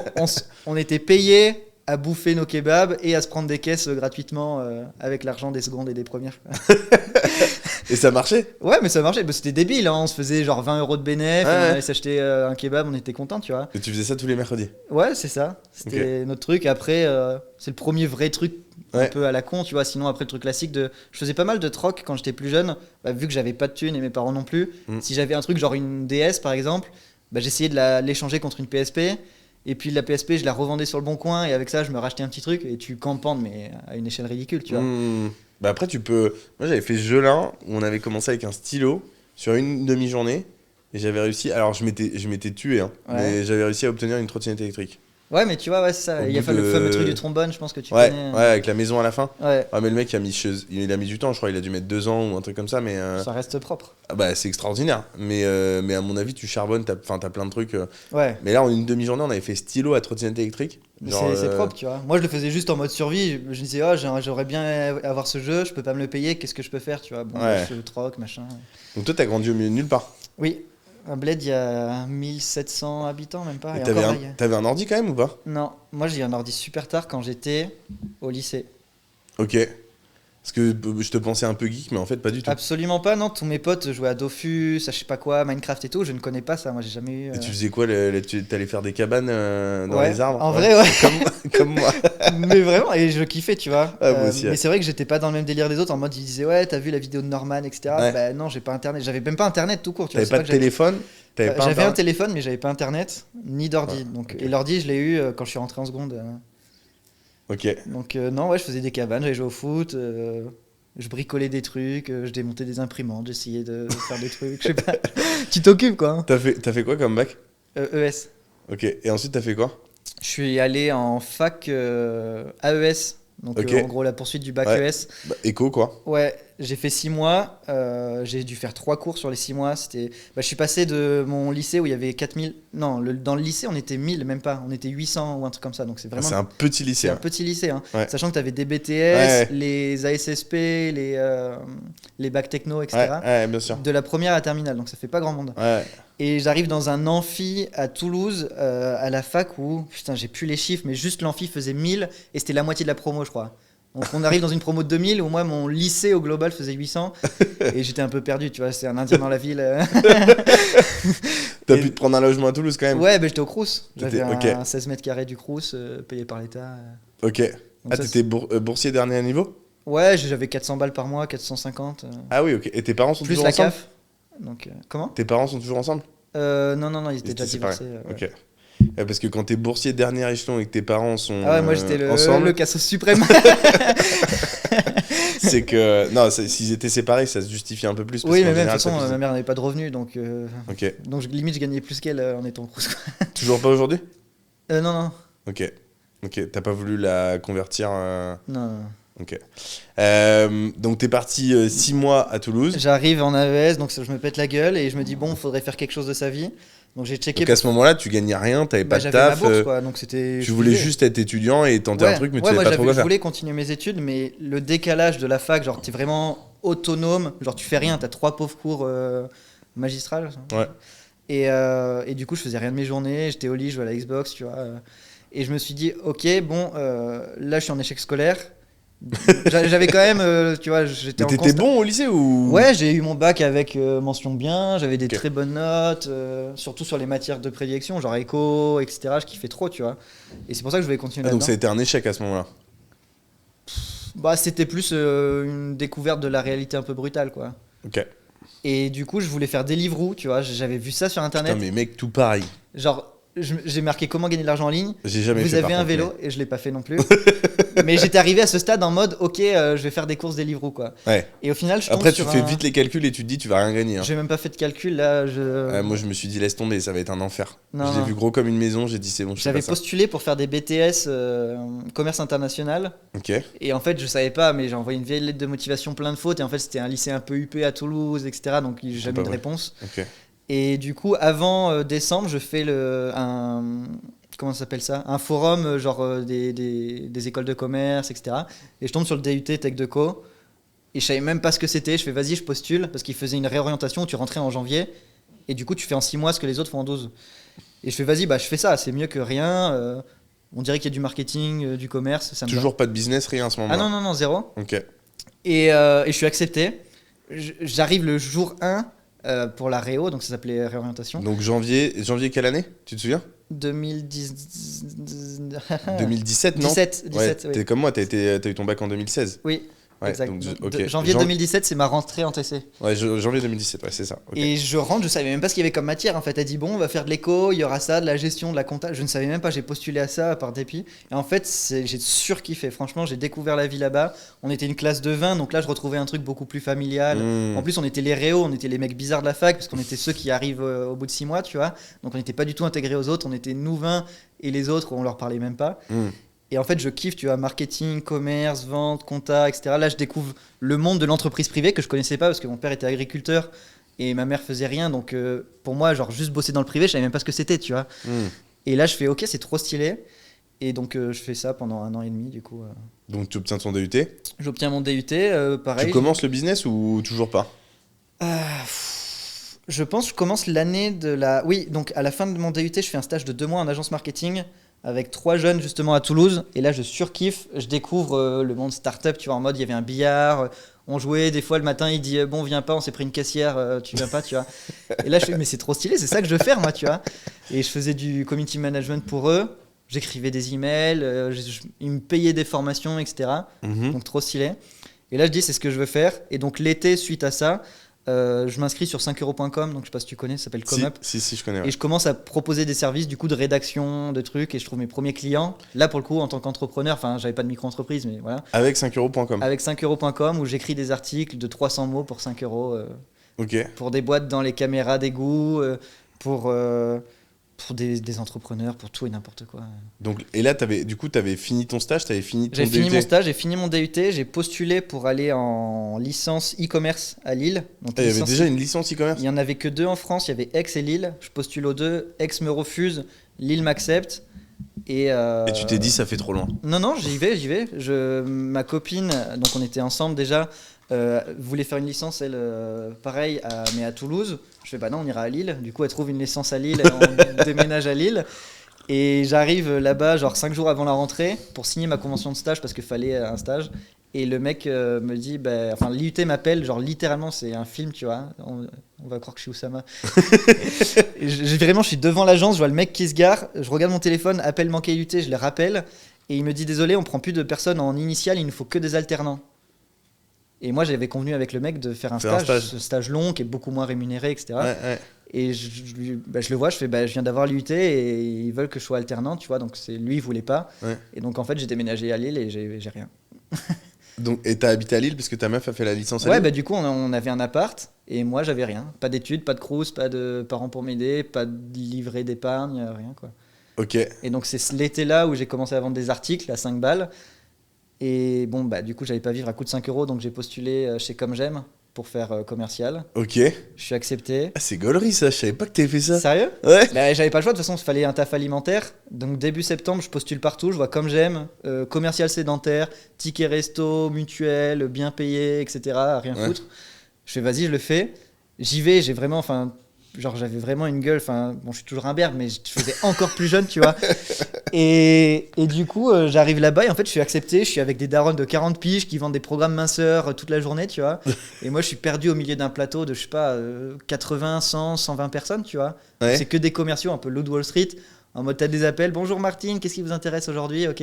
on était payés à bouffer nos kebabs et à se prendre des caisses gratuitement avec l'argent des secondes et des premières. Et ça marchait? Ouais, mais ça marchait. Bah, c'était débile, hein. On se faisait genre 20 euros de bénéf, et Ouais, on ouais. allait s'acheter un kebab, on était content, tu vois. Et tu faisais ça tous les mercredis? Ouais, c'est ça. C'était notre truc. Après, c'est le premier vrai truc un Ouais. peu à la con, tu vois. Sinon, après, le truc classique je faisais pas mal de troc quand j'étais plus jeune. Bah, vu que j'avais pas de thunes et mes parents non plus. Mm. Si j'avais un truc genre une DS par exemple, bah, j'essayais de l'échanger contre une PSP. Et puis la PSP, je la revendais sur le bon coin. Et avec ça, je me rachetais un petit truc. Et tu campandes, mais à une échelle ridicule, tu vois. Hmm. Bah après, tu peux. Moi, j'avais fait ce jeu-là où on avait commencé avec un stylo sur une demi-journée et j'avais réussi. Alors, je m'étais tué, hein, Ouais. mais j'avais réussi à obtenir une trottinette électrique. Ouais, mais tu vois, ouais, c'est ça. Au Il y a bout le de- fameux truc du trombone, je pense que tu Ouais, connais. ouais, avec la maison à la fin. Ouais, Ah, mais le mec il a mis du temps, je crois, il a dû mettre 2 ans ou un truc comme ça, mais ça reste propre. ah bah, c'est extraordinaire. Mais à mon avis, tu charbonnes, t'as plein de trucs. Ouais. Mais là, en une demi-journée, on avait fait stylo à trottinette électrique. Mais Genre, c'est propre, tu vois. Moi, je le faisais juste en mode survie. Je me disais, oh, j'aurais bien avoir ce jeu, je peux pas me le payer, qu'est-ce que je peux faire, tu vois. Bon, Ouais. je troc, machin. Donc toi, t'as grandi au milieu de nulle part. Oui, un bled, il y a 1700 habitants, même pas. Et Et t'avais encore un, là, il y a- t'avais un ordi quand même ou pas? Non, moi, j'ai eu un ordi super tard quand j'étais au lycée. Ok. Parce que je te pensais un peu geek, mais en fait, pas du tout. Absolument pas, non. Tous mes potes jouaient à Dofus, à je sais pas quoi, Minecraft et tout. Je ne connais pas ça, moi, j'ai jamais eu. Et tu faisais quoi t'allais faire des cabanes dans Ouais, les arbres? en Ouais. vrai, ouais. Comme moi. Mais vraiment, et je kiffais, tu vois. Ah, moi aussi, ouais. Mais c'est vrai que j'étais pas dans le même délire des autres. En mode, ils disaient, ouais, t'as vu la vidéo de Norman, etc. Ouais. Bah non, j'ai pas internet. J'avais même pas internet tout court, tu vois. T'avais C'est pas pas de que j'avais- téléphone? T'avais pas J'avais un Internet. téléphone, mais j'avais pas internet, ni d'ordi. Ouais, Donc, ok. et l'ordi, je l'ai eu quand je suis rentré en seconde. Ok. Donc, non, ouais, je faisais des cabanes, j'allais jouer au foot, je bricolais des trucs, je démontais des imprimantes, j'essayais de faire des trucs, je sais pas. Tu t'occupes, quoi. Hein. T'as fait quoi comme bac? ES. Ok. Et ensuite, t'as fait quoi? Je suis allé en fac AES, donc Ok. en gros la poursuite du bac Ouais. ES. Bah, éco, quoi. Ouais, j'ai fait 6 mois, j'ai dû faire 3 cours sur les 6 mois. Je suis passé de mon lycée où il y avait 4000. Non, dans le lycée on était 1000, même pas, on était 800 ou un truc comme ça, donc c'est Ah, vraiment. c'est un petit lycée. C'est un Hein. petit lycée, hein. Ouais. Sachant que tu avais des BTS, Ouais. les ASSP, les bacs techno, etc. Ouais, ouais, bien sûr. De la première à la terminale, donc ça fait pas grand monde. Ouais. Et j'arrive dans un amphi à Toulouse, à la fac où, putain, j'ai plus les chiffres, mais juste l'amphi faisait 1000 et c'était la moitié de la promo, je crois. Donc on arrive dans une promo de 2000 où moi, mon lycée au global faisait 800 et j'étais un peu perdu, tu vois, c'est un indien dans la ville. T'as Et- pu te prendre un logement à Toulouse quand même? Ouais, j'étais au Crous. J'avais T'étais- un ok. 16 mètres carrés du Crous payé par l'État. Ok. Donc Ah, ça, t'étais boursier dernier niveau? Ouais, j'avais 400 balles par mois, 450. Ah oui, ok. Et tes parents sont Plus toujours la ensemble? CAF. Donc, comment Tes parents sont toujours ensemble? Non, ils étaient Ils déjà étaient séparés. divorcés. Ouais. Ok. Parce que quand t'es boursier dernier échelon et que tes parents sont Ah ouais, moi j'étais le ensemble, cassos suprême. c'est que non, s'ils étaient séparés, ça se justifie un peu plus. Parce Oui, qu'en mais même de général, toute façon, ça fait- ma mère n'avait pas de revenus, donc, Ok. limite je gagnais plus qu'elle en étant au Crous. Toujours pas aujourd'hui? Non. Ok. Ok. T'as pas voulu la convertir. Non. Ok. Donc t'es parti 6 mois à Toulouse. J'arrive en AES, donc je me pète la gueule et je me dis, bon, faudrait faire quelque chose de sa vie. Donc j'ai checké. Donc à ce moment-là, tu gagnais rien, t'avais pas de j'avais ma taf. bourse, quoi, donc c'était. Tu je voulais pouvais. juste être étudiant et tenter un truc, mais tu ouais, savais moi pas trop quoi je faire. voulais continuer mes études, mais le décalage de la fac, genre t'es vraiment autonome, genre tu fais rien, t'as 3 pauvres cours magistrales. Ouais. Et du coup, je faisais rien de mes journées. J'étais au lit, je jouais à la Xbox, tu vois. Et je me suis dit, ok, bon, là, je suis en échec scolaire. J'avais quand même, tu vois, j'étais Mais en t'étais bon au lycée ou? Ouais, j'ai eu mon bac avec mention bien, j'avais des Ok. très bonnes notes, surtout sur les matières de prédilection, genre éco, etc. Je kiffais trop, tu vois. Et c'est pour ça que je voulais continuer Ah, donc là-dedans. ça a été un échec à ce moment-là. Bah, c'était plus une découverte de la réalité un peu brutale, quoi. Ok. Et du coup, je voulais faire Deliveroo, tu vois. J'avais vu ça sur Putain, internet. mais mec, tout pareil. Genre, j'ai marqué comment gagner de l'argent en ligne. J'ai jamais Vous fait par avez un contre, vélo, et je l'ai pas fait non plus. Mais j'étais arrivé à ce stade en mode, ok, je vais faire des courses Deliveroo, quoi. Ouais. Et au final, je tombe Après, tu sur fais un... vite les calculs et tu te dis, tu vas rien gagner. Hein. J'ai même pas fait de calcul, là. Moi, je me suis dit, laisse tomber, ça va être un enfer. Non, Je l'ai non. vu gros comme une maison, j'ai dit, c'est bon, je fais J'avais pas ça. postulé pour faire des BTS commerce international. Ok. Et en fait, je savais pas, mais j'ai envoyé une vieille lettre de motivation plein de fautes. Et en fait, c'était un lycée un peu huppé à Toulouse, etc. Donc, j'ai jamais pas eu de vrai. réponse. Ok. Et du coup, avant décembre, je fais un. Comment ça s'appelle ça? Un forum, genre des écoles de commerce, etc. Et je tombe sur le DUT Tech de Co. Et je savais même pas ce que c'était. Je fais, vas-y, je postule. Parce qu'ils faisaient une réorientation où tu rentrais en janvier. Et du coup, tu fais en 6 mois ce que les autres font en 12. Et je fais, vas-y, bah, je fais ça. C'est mieux que rien. On dirait qu'il y a du marketing, du commerce. Ça me va. Toujours pas de business, rien à ce Ah moment-là. non, non, non, zéro. Ok. Et je suis accepté. J'arrive le jour 1 pour la réo, donc ça s'appelait réorientation. Donc janvier quelle année? Tu te souviens? 2010. 2017, non? 17, Ouais, 17, oui. t'es comme moi, t'as eu ton bac en 2016. Oui, Ouais, exact. donc, Donc, ok. janvier 2017, c'est ma rentrée en TC. Ouais, janvier 2017, ouais, c'est ça. Ok. Et je rentre, je savais même pas ce qu'il y avait comme matière. En fait, elle dit bon, on va faire de l'éco, il y aura ça, de la gestion, de la compta. Je ne savais même pas, j'ai postulé à ça par dépit. Et en fait, j'ai surkiffé. Franchement, j'ai découvert la vie là-bas. On était une classe de 20, donc là, je retrouvais un truc beaucoup plus familial. Mmh. En plus, on était les réos, on était les mecs bizarres de la fac, parce qu'on était ceux qui arrivent au bout de 6 mois, tu vois. Donc on n'était pas du tout intégrés aux autres, on était nous 20 et les autres, on leur parlait même pas. Mmh. Et en fait, je kiffe, tu vois, marketing, commerce, vente, compta, etc. Là, je découvre le monde de l'entreprise privée que je connaissais pas parce que mon père était agriculteur et ma mère faisait rien. Donc, pour moi, genre, juste bosser dans le privé, je savais même pas ce que c'était, tu vois. Mmh. Et là, je fais, ok, c'est trop stylé. Et donc, je fais ça pendant 1 an et demi, du coup. Donc tu obtiens ton DUT. J'obtiens mon DUT, pareil. Tu commences le business ou toujours pas? Je pense que je commence l'année de la... Oui, donc à la fin de mon DUT, je fais un stage de 2 mois en agence marketing avec 3 jeunes justement à Toulouse. Et là, je surkiffe. Je découvre le monde startup, tu vois, en mode, il y avait un billard. On jouait, des fois le matin, il dit bon, viens pas, on s'est pris une caissière, tu viens pas, tu vois. Et là, je fais mais c'est trop stylé, c'est ça que je veux faire, moi, tu vois. Et je faisais du community management pour eux. J'écrivais des emails, ils me payaient des formations, etc. Mhm. Donc trop stylé. Et là, je dis c'est ce que je veux faire. Et donc l'été, suite à ça, je m'inscris sur 5euros.com, donc je sais pas si tu connais, ça s'appelle ComUp. Si, je connais. Ouais. Et je commence à proposer des services du coup de rédaction, de trucs, et je trouve mes premiers clients. Là pour le coup en tant qu'entrepreneur, enfin j'avais pas de micro-entreprise, mais voilà. Avec 5euros.com. Avec 5euros.com où j'écris des articles de 300 mots pour 5 euros Ok. pour des boîtes dans les caméras d'égout, pour des entrepreneurs, pour tout et n'importe quoi. Donc, et là, t'avais fini ton stage, t'avais fini ton J'ai fini DUT. mon stage, j'ai fini mon DUT, j'ai postulé pour aller en licence e-commerce à Lille. Donc, Ah, il y avait licence déjà une licence e-commerce. Il y en avait que 2 en France, il y avait Aix et Lille. Je postule aux 2, Aix me refuse, Lille m'accepte. Et tu t'es dit, ça fait trop loin. Non, non, j'y vais. Ma copine, donc on était ensemble déjà, voulait faire une licence, elle, pareil, mais à Toulouse. Je fais, bah non, on ira à Lille. Du coup, elle trouve une licence à Lille, on déménage à Lille. Et j'arrive là-bas, genre 5 jours avant la rentrée, pour signer ma convention de stage, parce qu'il fallait un stage. Et le mec me dit, bah, enfin, l'IUT m'appelle, genre littéralement, c'est un film, tu vois. On va croire que je suis Oussama. Vraiment, je suis devant l'agence, je vois le mec qui se gare, je regarde mon téléphone, appel manqué IUT, je le rappelle. Et il me dit, désolé, on prend plus de personnes en initial, il nous faut que des alternants. Et moi, j'avais convenu avec le mec de faire un stage, ce stage long, qui est beaucoup moins rémunéré, etc. Ouais. Et je le vois, je fais, je viens d'avoir l'IUT et ils veulent que je sois alternant, tu vois. Donc lui, il voulait pas. Ouais. Et donc en fait, j'ai déménagé à Lille et j'ai rien. Donc, et t'as habité à Lille parce que ta meuf a fait la licence à Ouais, Lille. bah du coup, on avait un appart et moi, j'avais rien. Pas d'études, pas de crous, pas de parents pour m'aider, pas de livret d'épargne, rien quoi. Ok. Et donc c'est l'été là où j'ai commencé à vendre des articles à 5 balles. Et bon, bah du coup, j'allais pas vivre à coût de 5 euros, donc j'ai postulé chez Comme J'aime pour faire commercial. Ok. Je suis accepté. Ah, c'est gaulerie ça, je savais pas que t'avais fait ça. Sérieux? Ouais. Bah, j'avais pas le choix, de toute façon, il fallait un taf alimentaire. Donc début septembre, je postule partout, je vois Comme J'aime, commercial sédentaire, ticket resto, mutuel, bien payé, etc. Rien Ouais. foutre. Je fais vas-y, je le fais. J'y vais, j'ai vraiment, enfin, genre j'avais vraiment une gueule, enfin bon, je suis toujours un berbe, mais je faisais encore plus jeune, tu vois. Et du coup, j'arrive là-bas et en fait, je suis accepté. Je suis avec des darons de 40 piges qui vendent des programmes minceurs toute la journée, tu vois. Et moi, je suis perdu au milieu d'un plateau de, je sais pas, 80, 100, 120 personnes, tu vois. Ouais. C'est que des commerciaux, un peu Loot Wall Street. En mode, t'as des appels. Bonjour Martine, qu'est-ce qui vous intéresse aujourd'hui? Ok.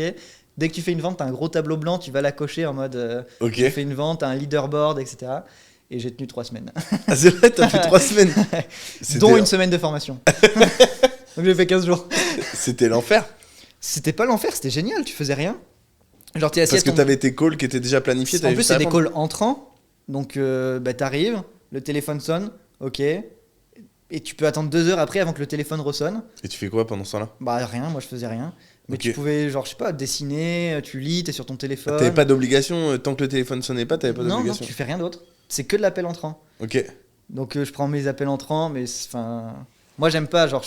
Dès que tu fais une vente, t'as un gros tableau blanc, tu vas la cocher en mode, Ok. j'ai fait une vente, t'as un leaderboard, etc. Et j'ai tenu 3 semaines. Ah, c'est vrai, t'as fait 3 semaines. Dont une semaine de formation. Donc j'ai fait 15 jours. C'était l'enfer. C'était pas l'enfer, c'était génial, tu faisais rien. Genre, t'es assis Parce à que ton... t'avais tes calls qui étaient déjà planifiés. En t'avais plus, juste à c'est des répondre. calls entrants. Donc, t'arrives, le téléphone sonne, ok. Et tu peux attendre 2 heures après avant que le téléphone ressonne. Et tu fais quoi pendant ce temps-là? Bah, rien, moi je faisais rien. Mais Ok. tu pouvais, genre, je sais pas, dessiner, tu lis, t'es sur ton téléphone. T'avais pas d'obligation, tant que le téléphone sonnait pas, t'avais pas Non, d'obligation. tu fais rien d'autre. C'est que de l'appel entrant. Ok. Donc, je prends mes appels entrants, mais enfin. Moi, j'aime pas, genre,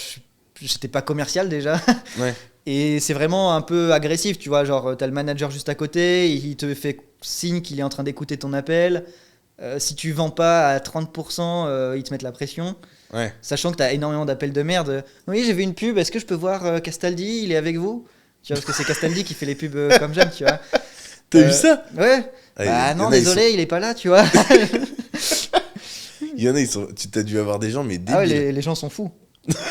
j'étais pas commercial déjà. Ouais. Et c'est vraiment un peu agressif, tu vois. Genre, t'as le manager juste à côté, il te fait signe qu'il est en train d'écouter ton appel. Si tu vends pas à 30%, ils te mettent la pression. Ouais. Sachant que t'as énormément d'appels de merde. Oui, j'ai vu une pub, est-ce que je peux voir Castaldi? Il est avec vous? Tu vois, parce que c'est Castaldi qui fait les pubs comme j'aime, tu vois. T'as vu ça? Ouais. Ah, Bah y en non, a, ils désolé, il est pas là, tu vois. Il y en a, tu t'as dû avoir des gens, mais débiles. Ah ouais, les gens sont fous.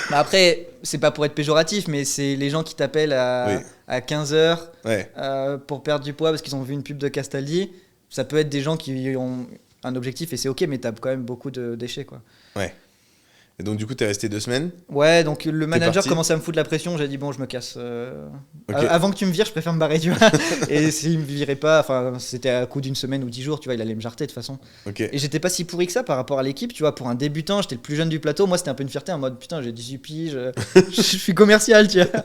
Bah après, c'est pas pour être péjoratif, mais c'est les gens qui t'appellent Oui. à 15h Ouais. pour perdre du poids parce qu'ils ont vu une pub de Castaldi. Ça peut être des gens qui ont un objectif et c'est ok, mais t'as quand même beaucoup de déchets, quoi. Ouais. Et donc, du coup, t'es resté 2 semaines. Ouais, donc le manager parti commençait à me foutre la pression. J'ai dit, bon, je me casse. Ok. Avant que tu me vires, je préfère me barrer, tu vois. Et s'il me virait pas, enfin, c'était à coup d'une semaine ou 10 jours, tu vois, il allait me jarter de toute façon. Ok. Et j'étais pas si pourri que ça par rapport à l'équipe, tu vois. Pour un débutant, j'étais le plus jeune du plateau. Moi, c'était un peu une fierté en mode, putain, j'ai 18 piges, je suis commercial, tu vois.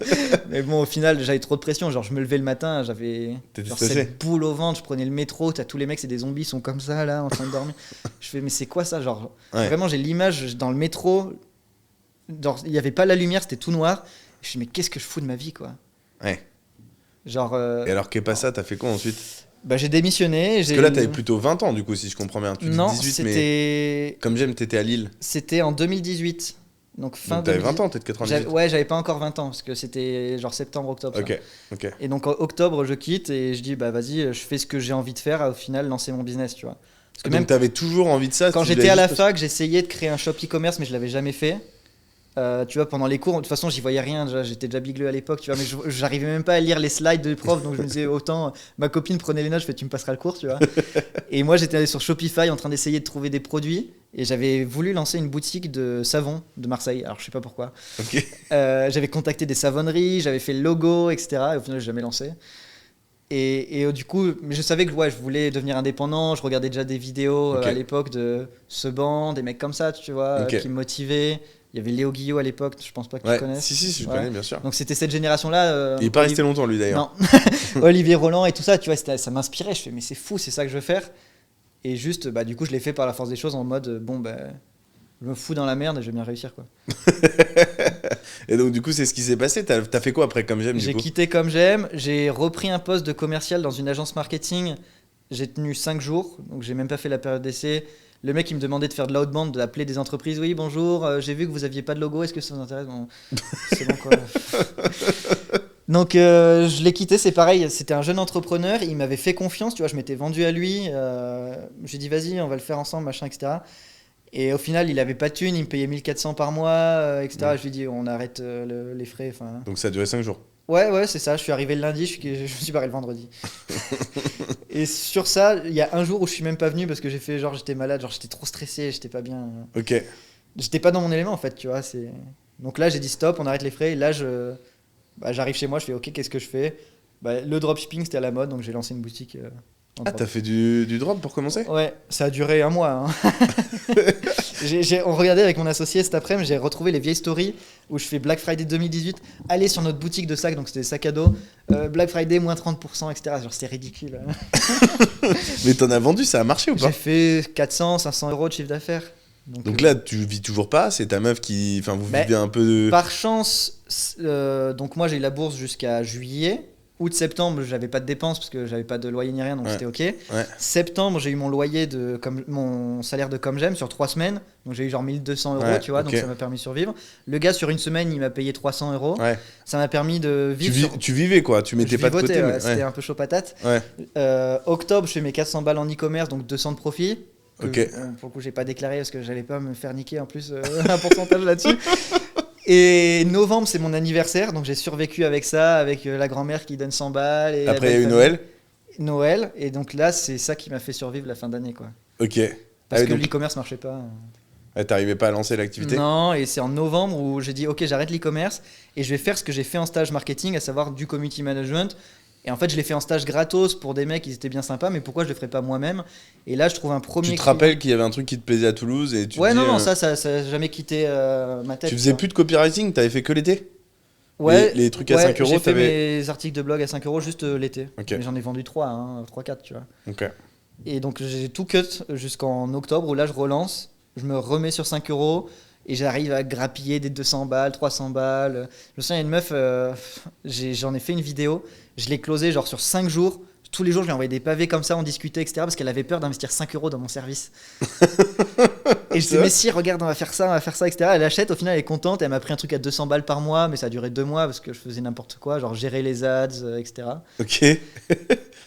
Mais bon, au final, j'avais trop de pression. Genre, je me levais le matin, j'avais T'étais genre stressé. cette boule au ventre, je prenais le métro, t'as tous les mecs, c'est des zombies, ils sont comme ça, là, en train de dormir. Je fais, mais c'est quoi ça? Genre, Ouais. vraiment, j'ai l'image dans le métro. Genre, il n'y avait pas la lumière, c'était tout noir. Je me suis dit, mais qu'est-ce que je fous de ma vie, quoi. Ouais. Genre, Et alors qu'est pas ça, t'as fait quoi ensuite? bah, j'ai démissionné. Parce que là, t'avais plutôt 20 ans, du coup, si je comprends bien. Tu dis Non, 18, mais c'était comme j'aime, t'étais à Lille. c'était en 2018. Donc fin Donc, t'avais 2018. 20 ans, t'es de 98. Ouais, j'avais pas encore 20 ans, parce que c'était genre septembre, octobre. ça. Ok. Ok. Et donc en octobre, je quitte et je dis, bah vas-y, je fais ce que j'ai envie de faire, au final, lancer mon business, tu vois. Parce que Donc, même t'avais toujours envie de ça. quand tu j'étais l'avais à la juste- fac, j'essayais de créer un shop e-commerce, mais je l'avais jamais fait. Tu vois, pendant les cours, de toute façon, j'y voyais rien. J'étais déjà bigleux à l'époque, tu vois, mais j'arrivais même pas à lire les slides de prof, donc je me disais autant. Ma copine prenait les notes, je fais, tu me passeras le cours, tu vois. Et moi, j'étais allé sur Shopify en train d'essayer de trouver des produits, et j'avais voulu lancer une boutique de savon de Marseille. Alors, je sais pas pourquoi. Ok. J'avais contacté des savonneries, j'avais fait le logo, etc. Et au final, j'ai jamais lancé. Et du coup, mais je savais que ouais, je voulais devenir indépendant. Je regardais déjà des vidéos Ok. à l'époque de Seban, des mecs comme ça, tu vois, Ok. qui me motivaient. Il y avait Léo Guillot à l'époque, je pense pas que tu Ouais. connaisses. Si, je Ouais. connais, bien sûr. Donc c'était cette génération-là. Il est pas resté longtemps, lui, d'ailleurs. Non, Olivier Roland et tout ça, tu vois, ça m'inspirait. Je fais, mais c'est fou, c'est ça que je veux faire. Et juste, bah, du coup, je l'ai fait par la force des choses en mode, bon, bah, je me fous dans la merde et je vais bien réussir, quoi. Et donc, du coup, c'est ce qui s'est passé. T'as fait quoi après, comme j'aime, du J'ai coup? quitté comme j'aime, j'ai repris un poste de commercial dans une agence marketing. J'ai tenu 5 jours, donc j'ai même pas fait la période d'essai. Le mec, il me demandait de faire de l'outbound, d'appeler des entreprises. Oui, bonjour, j'ai vu que vous aviez pas de logo, est-ce que ça vous intéresse? Bon, c'est bon, quoi. Donc, je l'ai quitté, c'est pareil, c'était un jeune entrepreneur, il m'avait fait confiance, tu vois, je m'étais vendu à lui. J'ai dit, vas-y, on va le faire ensemble, machin, etc. Et au final, il avait pas de thune, il me payait 1400 par mois, etc. Ouais. Je lui ai dit, on arrête les frais, enfin. Donc, ça a duré 5 jours. Ouais, c'est ça. Je suis arrivé le lundi, je me suis barré le vendredi. Et sur ça, il y a un jour où je suis même pas venu parce que j'ai fait genre j'étais malade, genre j'étais trop stressé, j'étais pas bien. Ok. J'étais pas dans mon élément en fait, tu vois. Donc là, j'ai dit stop, on arrête les frais. Et là, j'arrive chez moi, je fais ok, qu'est-ce que je fais? Bah, le dropshipping c'était à la mode, donc j'ai lancé une boutique. En Ah, drop. t'as fait du drop pour commencer? Ouais, ça a duré un mois. Hein. On regardait avec mon associé cet après-midi, j'ai retrouvé les vieilles stories où je fais Black Friday 2018, allez sur notre boutique de sacs, donc c'était des sacs à dos, Black Friday moins 30%, etc. Genre c'était ridicule. Mais t'en as vendu, ça a marché ou pas? J'ai fait 400, 500 euros de chiffre d'affaires. Donc là, tu vis toujours pas, c'est ta meuf qui. Enfin, vous Bah, vivez un peu de. Par chance, donc moi j'ai eu la bourse jusqu'à juillet, août-septembre, j'avais pas de dépenses parce que j'avais pas de loyer ni rien, donc c'était ok. Ouais. Septembre, j'ai eu mon loyer mon salaire de Comme J'aime sur 3 semaines, donc j'ai eu genre 1200 euros, Ouais, tu vois, ok. donc ça m'a permis de survivre. Le gars, sur une semaine, il m'a payé 300 euros. Ouais. Ça m'a permis de vivre. Tu vivais quoi, tu mettais Je pas de vivotais, côté. ouais, Mais... c'était un peu chaud patate. Ouais. Octobre, je fais mes 400 balles en e-commerce, donc 200 de profit. Ok. Pour le coup, j'ai pas déclaré parce que j'allais pas me faire niquer en plus un pourcentage là-dessus. Et novembre, c'est mon anniversaire, donc j'ai survécu avec ça, avec la grand-mère qui donne 100 balles. Et Après, il y a eu Noël. Noël, et donc là, c'est ça qui m'a fait survivre la fin d'année, quoi. Ok. Parce que donc... l'e-commerce marchait pas. T'arrivais pas à lancer l'activité. Non, et c'est en novembre où j'ai dit, ok, j'arrête l'e-commerce et je vais faire ce que j'ai fait en stage marketing, à savoir du community management. Et en fait, je l'ai fait en stage gratos pour des mecs, ils étaient bien sympas, mais pourquoi je le ferais pas moi-même? Et là, je trouve un premier. Tu te rappelles qu'il y avait un truc qui te plaisait à Toulouse et tu Ouais, te dis, non, ça a jamais quitté ma tête. Tu faisais plus de copywriting, t'avais fait que l'été? Ouais, les trucs à 5 euros, j'ai fait mes articles de blog à 5 euros juste l'été. Okay. Mais j'en ai vendu 3, 4, tu vois. Ok. Et donc j'ai tout cut jusqu'en octobre où là je relance, je me remets sur 5 euros et j'arrive à grappiller des 200 balles, 300 balles. Je me souviens, il y a une meuf, j'en ai fait une vidéo, je l'ai closée genre sur 5 jours. Tous les jours, je lui ai envoyé des pavés comme ça, on discutait, etc. Parce qu'elle avait peur d'investir 5 euros dans mon service. Et je disais, mais si, regarde, on va faire ça, etc. Elle achète, au final, elle est contente. Elle m'a pris un truc à 200 balles par mois, mais ça a duré 2 mois parce que je faisais n'importe quoi, genre gérer les ads, etc. Ok.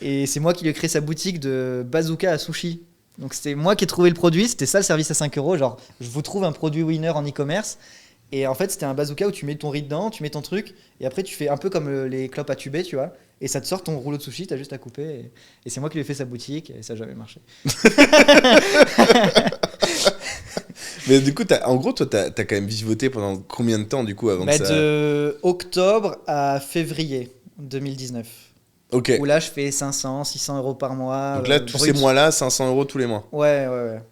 Et c'est moi qui lui ai créé sa boutique de bazooka à sushi. Donc c'était moi qui ai trouvé le produit, c'était ça le service à 5 euros. Genre, je vous trouve un produit winner en e-commerce. Et en fait, c'était un bazooka où tu mets ton riz dedans, tu mets ton truc, et après tu fais un peu comme les clopes à tuber, tu vois. Et ça te sort ton rouleau de sushi, t'as juste à couper. Et c'est moi qui lui ai fait sa boutique, et ça n'a jamais marché. Mais du coup, en gros, toi, t'as quand même vivoté pendant combien de temps, du coup, avant que ça... De octobre à février 2019. Ok. Où là, je fais 500, 600 euros par mois. Donc là, tous ces mois-là, 500 euros tous les mois. Ouais.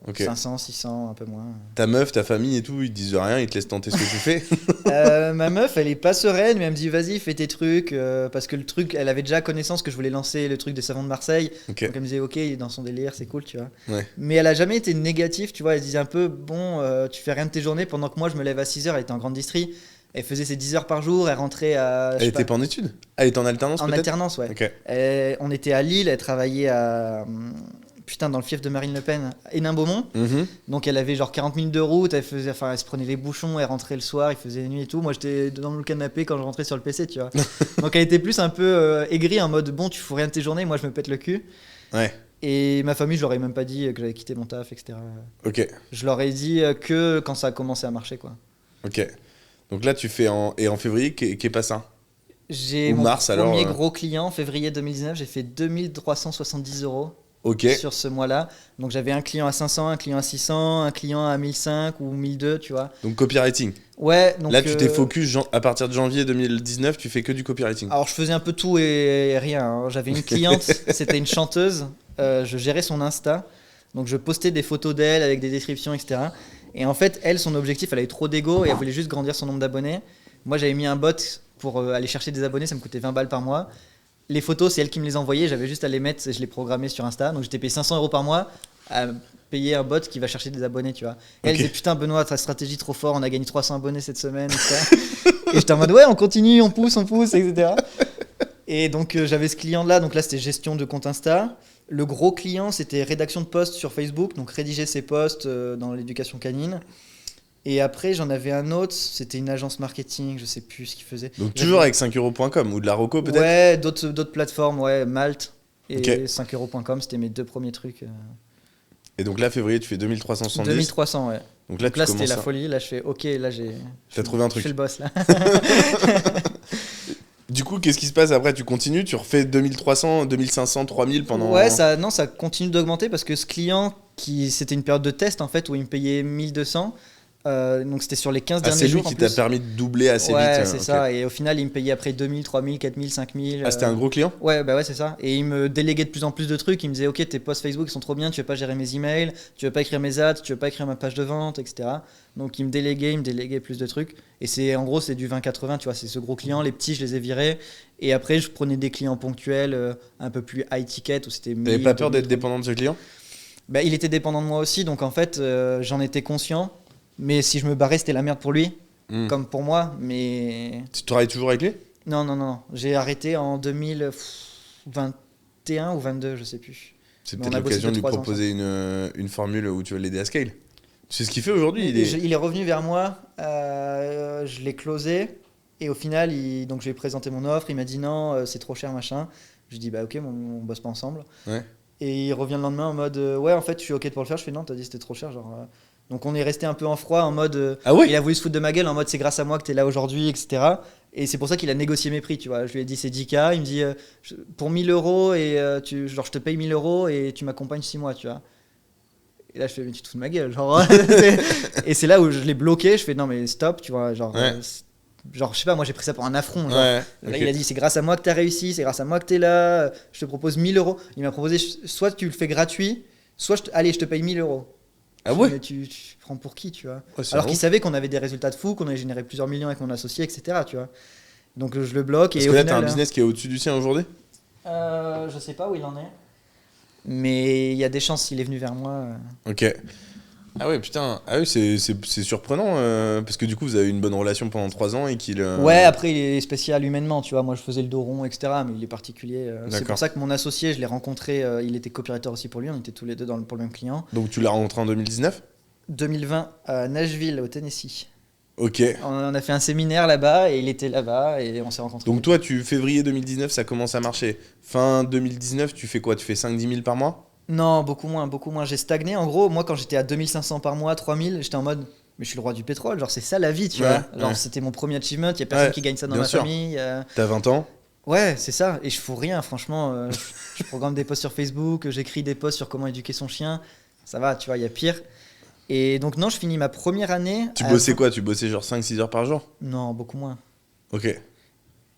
Okay. 500, 600, un peu moins. Ta meuf, ta famille et tout, ils te disent rien, ils te laissent tenter ce que tu fais. Ma meuf, elle est pas sereine, mais elle me dit vas-y, fais tes trucs. Parce que le truc, elle avait déjà connaissance que je voulais lancer le truc des savons de Marseille. Okay. Donc elle me disait ok, il est dans son délire, c'est cool, tu vois. Ouais. Mais elle a jamais été négative, tu vois. Elle disait un peu bon, tu fais rien de tes journées pendant que moi je me lève à 6h, elle était en grande distrie. Elle faisait ses 10 heures par jour, elle rentrait à... Elle était pas en études? Elle était en alternance en peut-être? alternance, ouais. Okay. On était à Lille, elle travaillait à... Putain, dans le fief de Marine Le Pen, Hénin-Beaumont. Mm-hmm. Donc elle avait genre 40 minutes de route, elle se prenait les bouchons, elle rentrait le soir, il faisait nuit et tout. Moi j'étais dans le canapé quand je rentrais sur le PC, tu vois. Donc elle était plus un peu aigrie en mode bon, tu fous rien de tes journées, moi je me pète le cul. Ouais. Et ma famille, je leur ai même pas dit que j'avais quitté mon taf, etc. Ok. Je leur ai dit que quand ça a commencé à marcher, quoi. Ok. Donc là, tu fais en février, qu'est pas ça? J'ai mon premier gros client, février 2019, j'ai fait 2370 euros sur ce mois-là. Donc j'avais un client à 500, un client à 600, un client à 1005 ou 1002, tu vois. Donc copywriting. Ouais. Donc, là, tu t'es focus à partir de janvier 2019, tu fais que du copywriting. Alors je faisais un peu tout et rien. Hein. J'avais une cliente, c'était une chanteuse. Je gérais son Insta. Donc je postais des photos d'elle avec des descriptions, etc. Et en fait, elle, son objectif, elle avait trop d'ego et elle voulait juste grandir son nombre d'abonnés. Moi, j'avais mis un bot pour aller chercher des abonnés, ça me coûtait 20 balles par mois. Les photos, c'est elle qui me les envoyait, j'avais juste à les mettre et je les programmais sur Insta. Donc j'étais payé 500 euros par mois à payer un bot qui va chercher des abonnés, tu vois. Et elle disait putain, Benoît, ta stratégie trop fort, on a gagné 300 abonnés cette semaine, etc. Et j'étais en mode ouais, on continue, on pousse, etc. Et donc j'avais ce client-là, donc là c'était gestion de compte Insta. Le gros client, c'était rédaction de posts sur Facebook, donc rédiger ses posts dans l'éducation canine. Et après, j'en avais un autre, c'était une agence marketing, je sais plus ce qu'ils faisaient. Donc toujours avec 5euros.com ou de la Roco peut-être? Ouais, d'autres plateformes, ouais, Malte et 5euros.com, c'était mes 2 premiers trucs. Et donc là, février, tu fais 2370? 2300, ouais. Donc là, c'était la folie, là je fais ok, là t'as trouvé un truc. Je fais le boss là. Du coup, qu'est-ce qui se passe après? Tu continues, tu refais 2300, 2500, 3000 pendant... Ouais, ça continue d'augmenter parce que ce client, c'était une période de test en fait où il me payait 1200. Donc c'était sur les 15 derniers jours. C'est lui qui t'a permis de doubler assez vite. Ouais, c'est ça. Et au final, il me payait après 2000, 3000, 4000, 5000. Ah, c'était un gros client? Ouais, bah ouais, c'est ça. Et il me déléguait de plus en plus de trucs. Il me disait, ok, tes posts Facebook ils sont trop bien, tu veux pas gérer mes emails, tu veux pas écrire mes ads, tu veux pas écrire ma page de vente, etc. Donc il me déléguait plus de trucs. Et en gros, c'est du 20-80, tu vois. C'est ce gros client. Les petits, je les ai virés. Et après, je prenais des clients ponctuels, un peu plus high ticket. Où c'était T'avais pas peur d'être dépendant de ce client? Bah, il était dépendant de moi aussi. Donc en fait, j'en étais conscient. Mais si je me barrais, c'était la merde pour lui, comme pour moi. Mais tu travailles toujours avec lui? Non, non, non, non. J'ai arrêté en 2021 ou 22, je sais plus. C'est Mais peut-être on a bossé l'occasion de lui 2-3 ans proposer une formule où tu vas l'aider à scale. C'est ce qu'il fait aujourd'hui. Il est revenu vers moi, je l'ai closé, et au final, donc je lui ai présenté mon offre, il m'a dit non, c'est trop cher, machin. Je lui ai dit, bah ok, on bosse pas ensemble. Ouais. Et il revient le lendemain en mode, ouais, en fait, je suis ok pour le faire. Je fais, non, t'as dit que c'était trop cher, genre. Donc on est resté un peu en froid, en mode, Ah ouais? il a voulu se foutre de ma gueule, en mode, c'est grâce à moi que t'es là aujourd'hui, etc. Et c'est pour ça qu'il a négocié mes prix, tu vois. Je lui ai dit, c'est 10K, il me dit, pour 1000 euros, et genre, je te paye 1000 euros, et tu m'accompagnes 6 mois, tu vois. Et là, je fais, mais tu te fous de ma gueule, genre. Et c'est là où je l'ai bloqué. Je fais, non, mais stop, tu vois. Genre, Ouais. genre je sais pas, moi j'ai pris ça pour un affront. Genre. Ouais. Là, Ok. il a dit, c'est grâce à moi que t'as réussi, c'est grâce à moi que t'es là. Je te propose 1000 euros. Il m'a proposé, soit tu le fais gratuit, soit allez, je te paye 1000 euros. Ah Je fais, ouais? mais tu prends pour qui, tu vois. Ouais, c'est Alors marrant. qu'il savait qu'on avait des résultats de fou, qu'on avait généré plusieurs millions avec mon associé, etc. Tu vois. Donc je le bloque. Parce Et que au là, final, t'as un business qui est au-dessus du sien aujourd'hui? je sais pas où il en est. Mais il y a des chances s'il est venu vers moi. Ok. Ah ouais, putain. Ah oui, c'est surprenant. Parce que du coup, vous avez eu une bonne relation pendant 3 ans et qu'il. Ouais, après il est spécial humainement, tu vois. Moi je faisais le dos rond, etc. Mais il est particulier. C'est D'accord. pour ça que mon associé, je l'ai rencontré. Il était copywriter aussi pour lui. On était tous les deux pour le même client. Donc tu l'as rencontré en 2019? 2020 à Nashville, au Tennessee. Ok. On a fait un séminaire là-bas et il était là-bas et on s'est rencontrés. Donc toi, février 2019, ça commence à marcher. Fin 2019, tu fais quoi? Tu fais 5-10 000 par mois? Non, beaucoup moins, beaucoup moins. J'ai stagné. En gros, moi quand j'étais à 2500 par mois, 3000, j'étais en mode. Mais je suis le roi du pétrole, genre c'est ça la vie, tu Ouais, vois. Genre ouais. c'était mon premier achievement, il y a personne Ouais, qui gagne ça dans bien ma sûr. famille. T'as 20 ans? Ouais, c'est ça. Et je fous rien, franchement. Je programme des posts sur Facebook, j'écris des posts sur comment éduquer son chien. Ça va, tu vois, il y a pire. Et donc, non, je finis ma première année. Tu bossais quoi? Tu bossais genre 5-6 heures par jour? Non, beaucoup moins. Ok.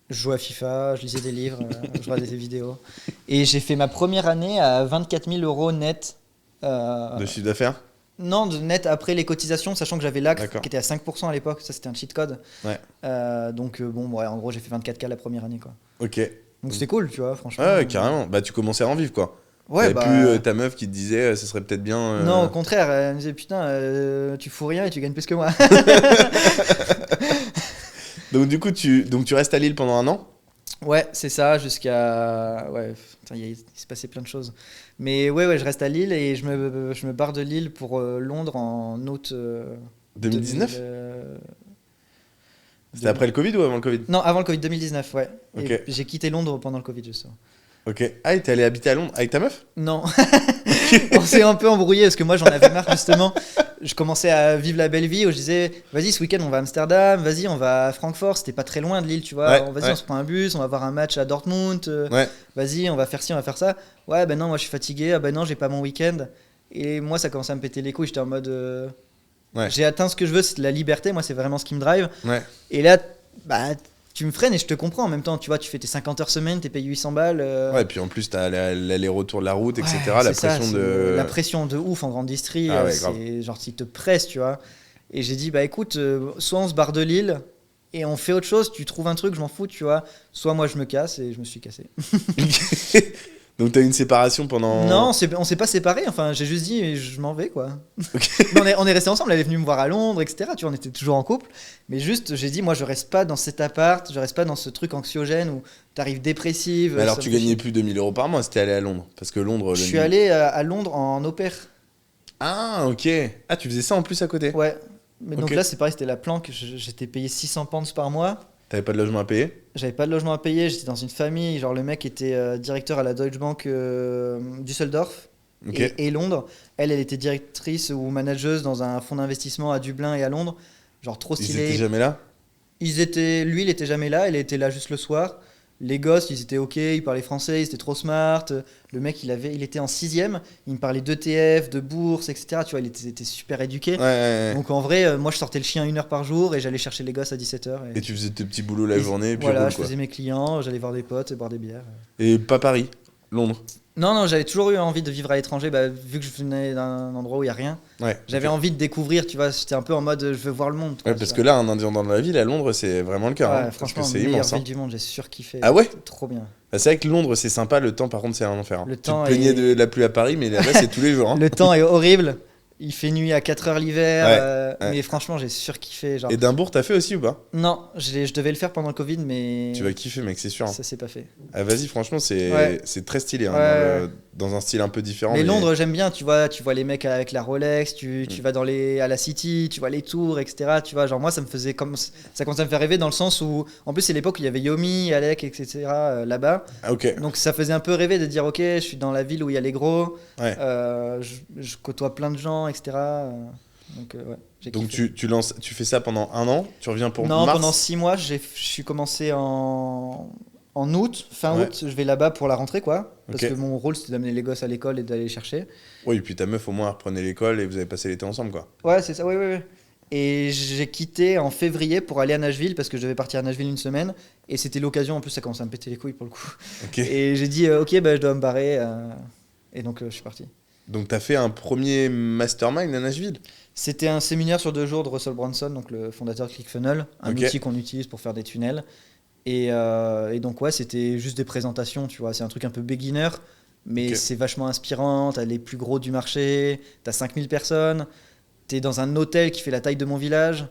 Je jouais à FIFA, je lisais des livres, je regardais des vidéos. Et j'ai fait ma première année à 24 000 euros net. De chiffre d'affaires? Non, de net après les cotisations, sachant que j'avais l'ACRE D'accord. qui était à 5% à l'époque. Ça, c'était un cheat code. Ouais. Donc, bon, ouais, en gros, j'ai fait 24K la première année, quoi. Ok. Donc, c'était cool, tu vois, franchement. Ouais, carrément. Bah, tu commençais à en vivre, quoi. Ouais, T'avais bah. plus ta meuf qui te disait, ce serait peut-être bien. Non, au contraire, elle me disait putain, tu fous rien et tu gagnes plus que moi. Donc, du coup, tu restes à Lille pendant 1 an? Ouais, c'est ça, jusqu'à. Ouais, putain, il s'est passé plein de choses. Mais ouais, je reste à Lille et je me barre de Lille pour Londres en août. 2019? 2000, C'était après le Covid ou avant le Covid? Non, avant le Covid, 2019, ouais. Ok. Et j'ai quitté Londres pendant le Covid, justement. Ok. Ah, et t'es allé habiter à Londres avec ta meuf? Non, on s'est un peu embrouillé parce que moi j'en avais marre justement. Je commençais à vivre la belle vie où je disais vas-y ce week-end on va à Amsterdam, vas-y on va à Francfort, c'était pas très loin de Lille tu vois. Ouais, Vas-y ouais. on se prend un bus, on va voir un match à Dortmund, Ouais. vas-y on va faire ci, on va faire ça. Ouais ben non moi je suis fatigué, ah ben non j'ai pas mon week-end. Et moi ça commençait à me péter les couilles, j'étais en mode Ouais. j'ai atteint ce que je veux, c'est de la liberté, moi c'est vraiment ce qui me drive. Ouais. Et là bah tu me freines et je te comprends en même temps, tu vois, tu fais tes 50 heures semaine, t'es payé 800 balles. Ouais, et puis en plus, t'as l'aller-retour de la route, etc. Ouais, La c'est ça, pression c'est de. la pression de ouf en grande distrie, Ah ouais, c'est genre s'ils te pressent, tu vois. Et j'ai dit bah écoute, soit on se barre de Lille et on fait autre chose, tu trouves un truc, je m'en fous, tu vois. Soit moi je me casse et je me suis cassé. Donc t'as eu une séparation pendant. Non, on s'est pas séparés, enfin j'ai juste dit je m'en vais quoi. Mais on est restés ensemble, elle est venue me voir à Londres, etc. Tu vois, on était toujours en couple. Mais juste j'ai dit moi je reste pas dans cet appart, je reste pas dans ce truc anxiogène où t'arrives dépressive. Mais alors ça tu me fait gagnais chier. plus de 2000 euros par mois si t'es allé à Londres. Parce que Londres. Je suis allé à Londres en au pair. Ah, ok. Ah, tu faisais ça en plus à côté. Ouais. Mais donc Ok. là, c'est pareil, c'était la planque. J'étais payé 600 pounds par mois. T'avais pas de logement à payer? J'avais pas de logement à payer. J'étais dans une famille. Genre, le mec était directeur à la Deutsche Bank Düsseldorf Ok. et Londres. Elle était directrice ou manageuse dans un fonds d'investissement à Dublin et à Londres. Genre, trop Ils stylé. étaient jamais là? Lui, il était jamais là. Elle était là juste le soir. Les gosses, ils étaient ok, ils parlaient français, ils étaient trop smart. Le mec, il était en 6ème. Il me parlait d'ETF, de bourse, etc. Tu vois, il était super éduqué. Ouais, ouais, ouais. Donc en vrai, moi je sortais le chien 1 heure par jour et j'allais chercher les gosses à 17h. Et tu faisais tes petits boulots la journée et puis voilà, roule, je quoi. faisais mes clients, j'allais voir des potes, boire des bières. Et pas Paris, Londres. Non, j'avais toujours eu envie de vivre à l'étranger, bah, vu que je venais d'un endroit où il n'y a rien. Ouais. J'avais ok. envie de découvrir, tu vois, j'étais un peu en mode je veux voir le monde. quoi, Ouais, tu parce vois. que là, un indien dans la ville, à Londres, c'est vraiment le cas. Ouais, hein, parce que franchement, c'est meilleure immense. hein. ville du monde, j'ai surkiffé. Ah ouais? C'était trop bien. Bah, c'est vrai que Londres, c'est sympa. Le temps, par contre, c'est un enfer. hein. Le Tu temps te plaignais est- de la pluie à Paris, mais là-bas, c'est tous les jours. hein. Le temps est horrible. Il fait nuit à 4 heures l'hiver, Ouais. mais franchement, j'ai surkiffé. Genre. Édimbourg, t'as fait aussi ou pas? Non, je devais le faire pendant le Covid, mais Tu vas kiffer, mec, c'est sûr. Hein. ça s'est pas fait. Ah, vas-y, franchement, Ouais. c'est très stylé, hein, Ouais. dans un style un peu différent. Mais Londres, j'aime bien, tu vois les mecs avec la Rolex, tu vas à la City, tu vois les tours, etc. Tu vois, genre moi, ça me faisait comme ça commençait à me faire rêver dans le sens où, en plus, c'est l'époque où il y avait Yomi, Alec, etc. Là-bas. Ah, ok. Donc ça faisait un peu rêver de dire, ok, je suis dans la ville où il y a les gros, Ouais. je côtoie plein de gens, etc. Ouais, j'ai Donc kiffé. tu fais ça pendant un an, tu reviens pour Non, mars. pendant 6 mois, je suis commencé en août, fin Ouais. août, je vais là-bas pour la rentrée, quoi. Parce Ok. que mon rôle, c'était d'amener les gosses à l'école et d'aller les chercher. Oui, et puis ta meuf, au moins, elle reprenait l'école et vous avez passé l'été ensemble, quoi. Ouais, c'est ça, oui, oui, oui. Et j'ai quitté en février pour aller à Nashville parce que je devais partir à Nashville une semaine. Et c'était l'occasion, en plus, ça commençait à me péter les couilles pour le coup. Ok. Et j'ai dit, ok, bah, je dois me barrer. Et donc, je suis parti. Donc t'as fait un premier mastermind à Nashville. C'était un séminaire sur 2 jours de Russell Brunson, donc le fondateur de ClickFunnels, un Ok. outil qu'on utilise pour faire des tunnels. Et donc, ouais, c'était juste des présentations, tu vois. C'est un truc un peu beginner, mais Ok. c'est vachement inspirant. T'as les plus gros du marché, t'as 5000 personnes, t'es dans un hôtel qui fait la taille de mon village.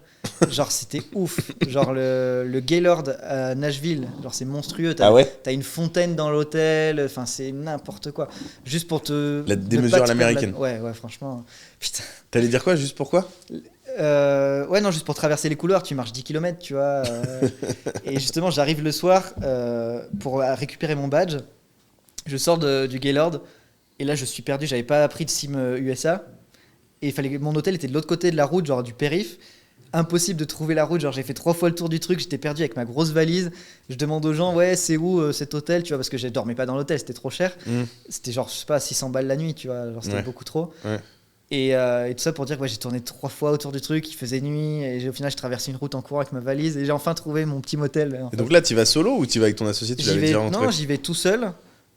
Genre, c'était ouf. Genre, le Gaylord à Nashville, genre, c'est monstrueux. Ah ouais. T'as une fontaine dans l'hôtel, enfin, c'est n'importe quoi. Juste pour La ne démesure pas à te perdre l'américaine. Ouais, ouais, franchement. Putain. T'allais dire quoi, juste pourquoi? Ouais, non, juste pour traverser les couloirs, tu marches 10 km, tu vois. Et justement, j'arrive le soir pour récupérer mon badge. Je sors du Gaylord et là, je suis perdu. J'avais pas pris de SIM USA. Et il fallait que mon hôtel était de l'autre côté de la route, genre du périph. Impossible de trouver la route. Genre, j'ai fait 3 fois le tour du truc. J'étais perdu avec ma grosse valise. Je demande aux gens, ouais, c'est où cet hôtel, tu vois, parce que je dormais pas dans l'hôtel, c'était trop cher. C'était genre, je sais pas, 600 balles la nuit, tu vois. Genre, c'était Ouais. beaucoup trop. Ouais. Et tout ça pour dire que ouais, j'ai tourné 3 fois autour du truc, il faisait nuit, et au final j'ai traversé une route en courant avec ma valise, et j'ai enfin trouvé mon petit motel. En Et fait. donc là, tu vas solo ou tu vas avec ton associé? Tu J'y l'avais vais, déjà rencontré? non, j'y vais tout seul,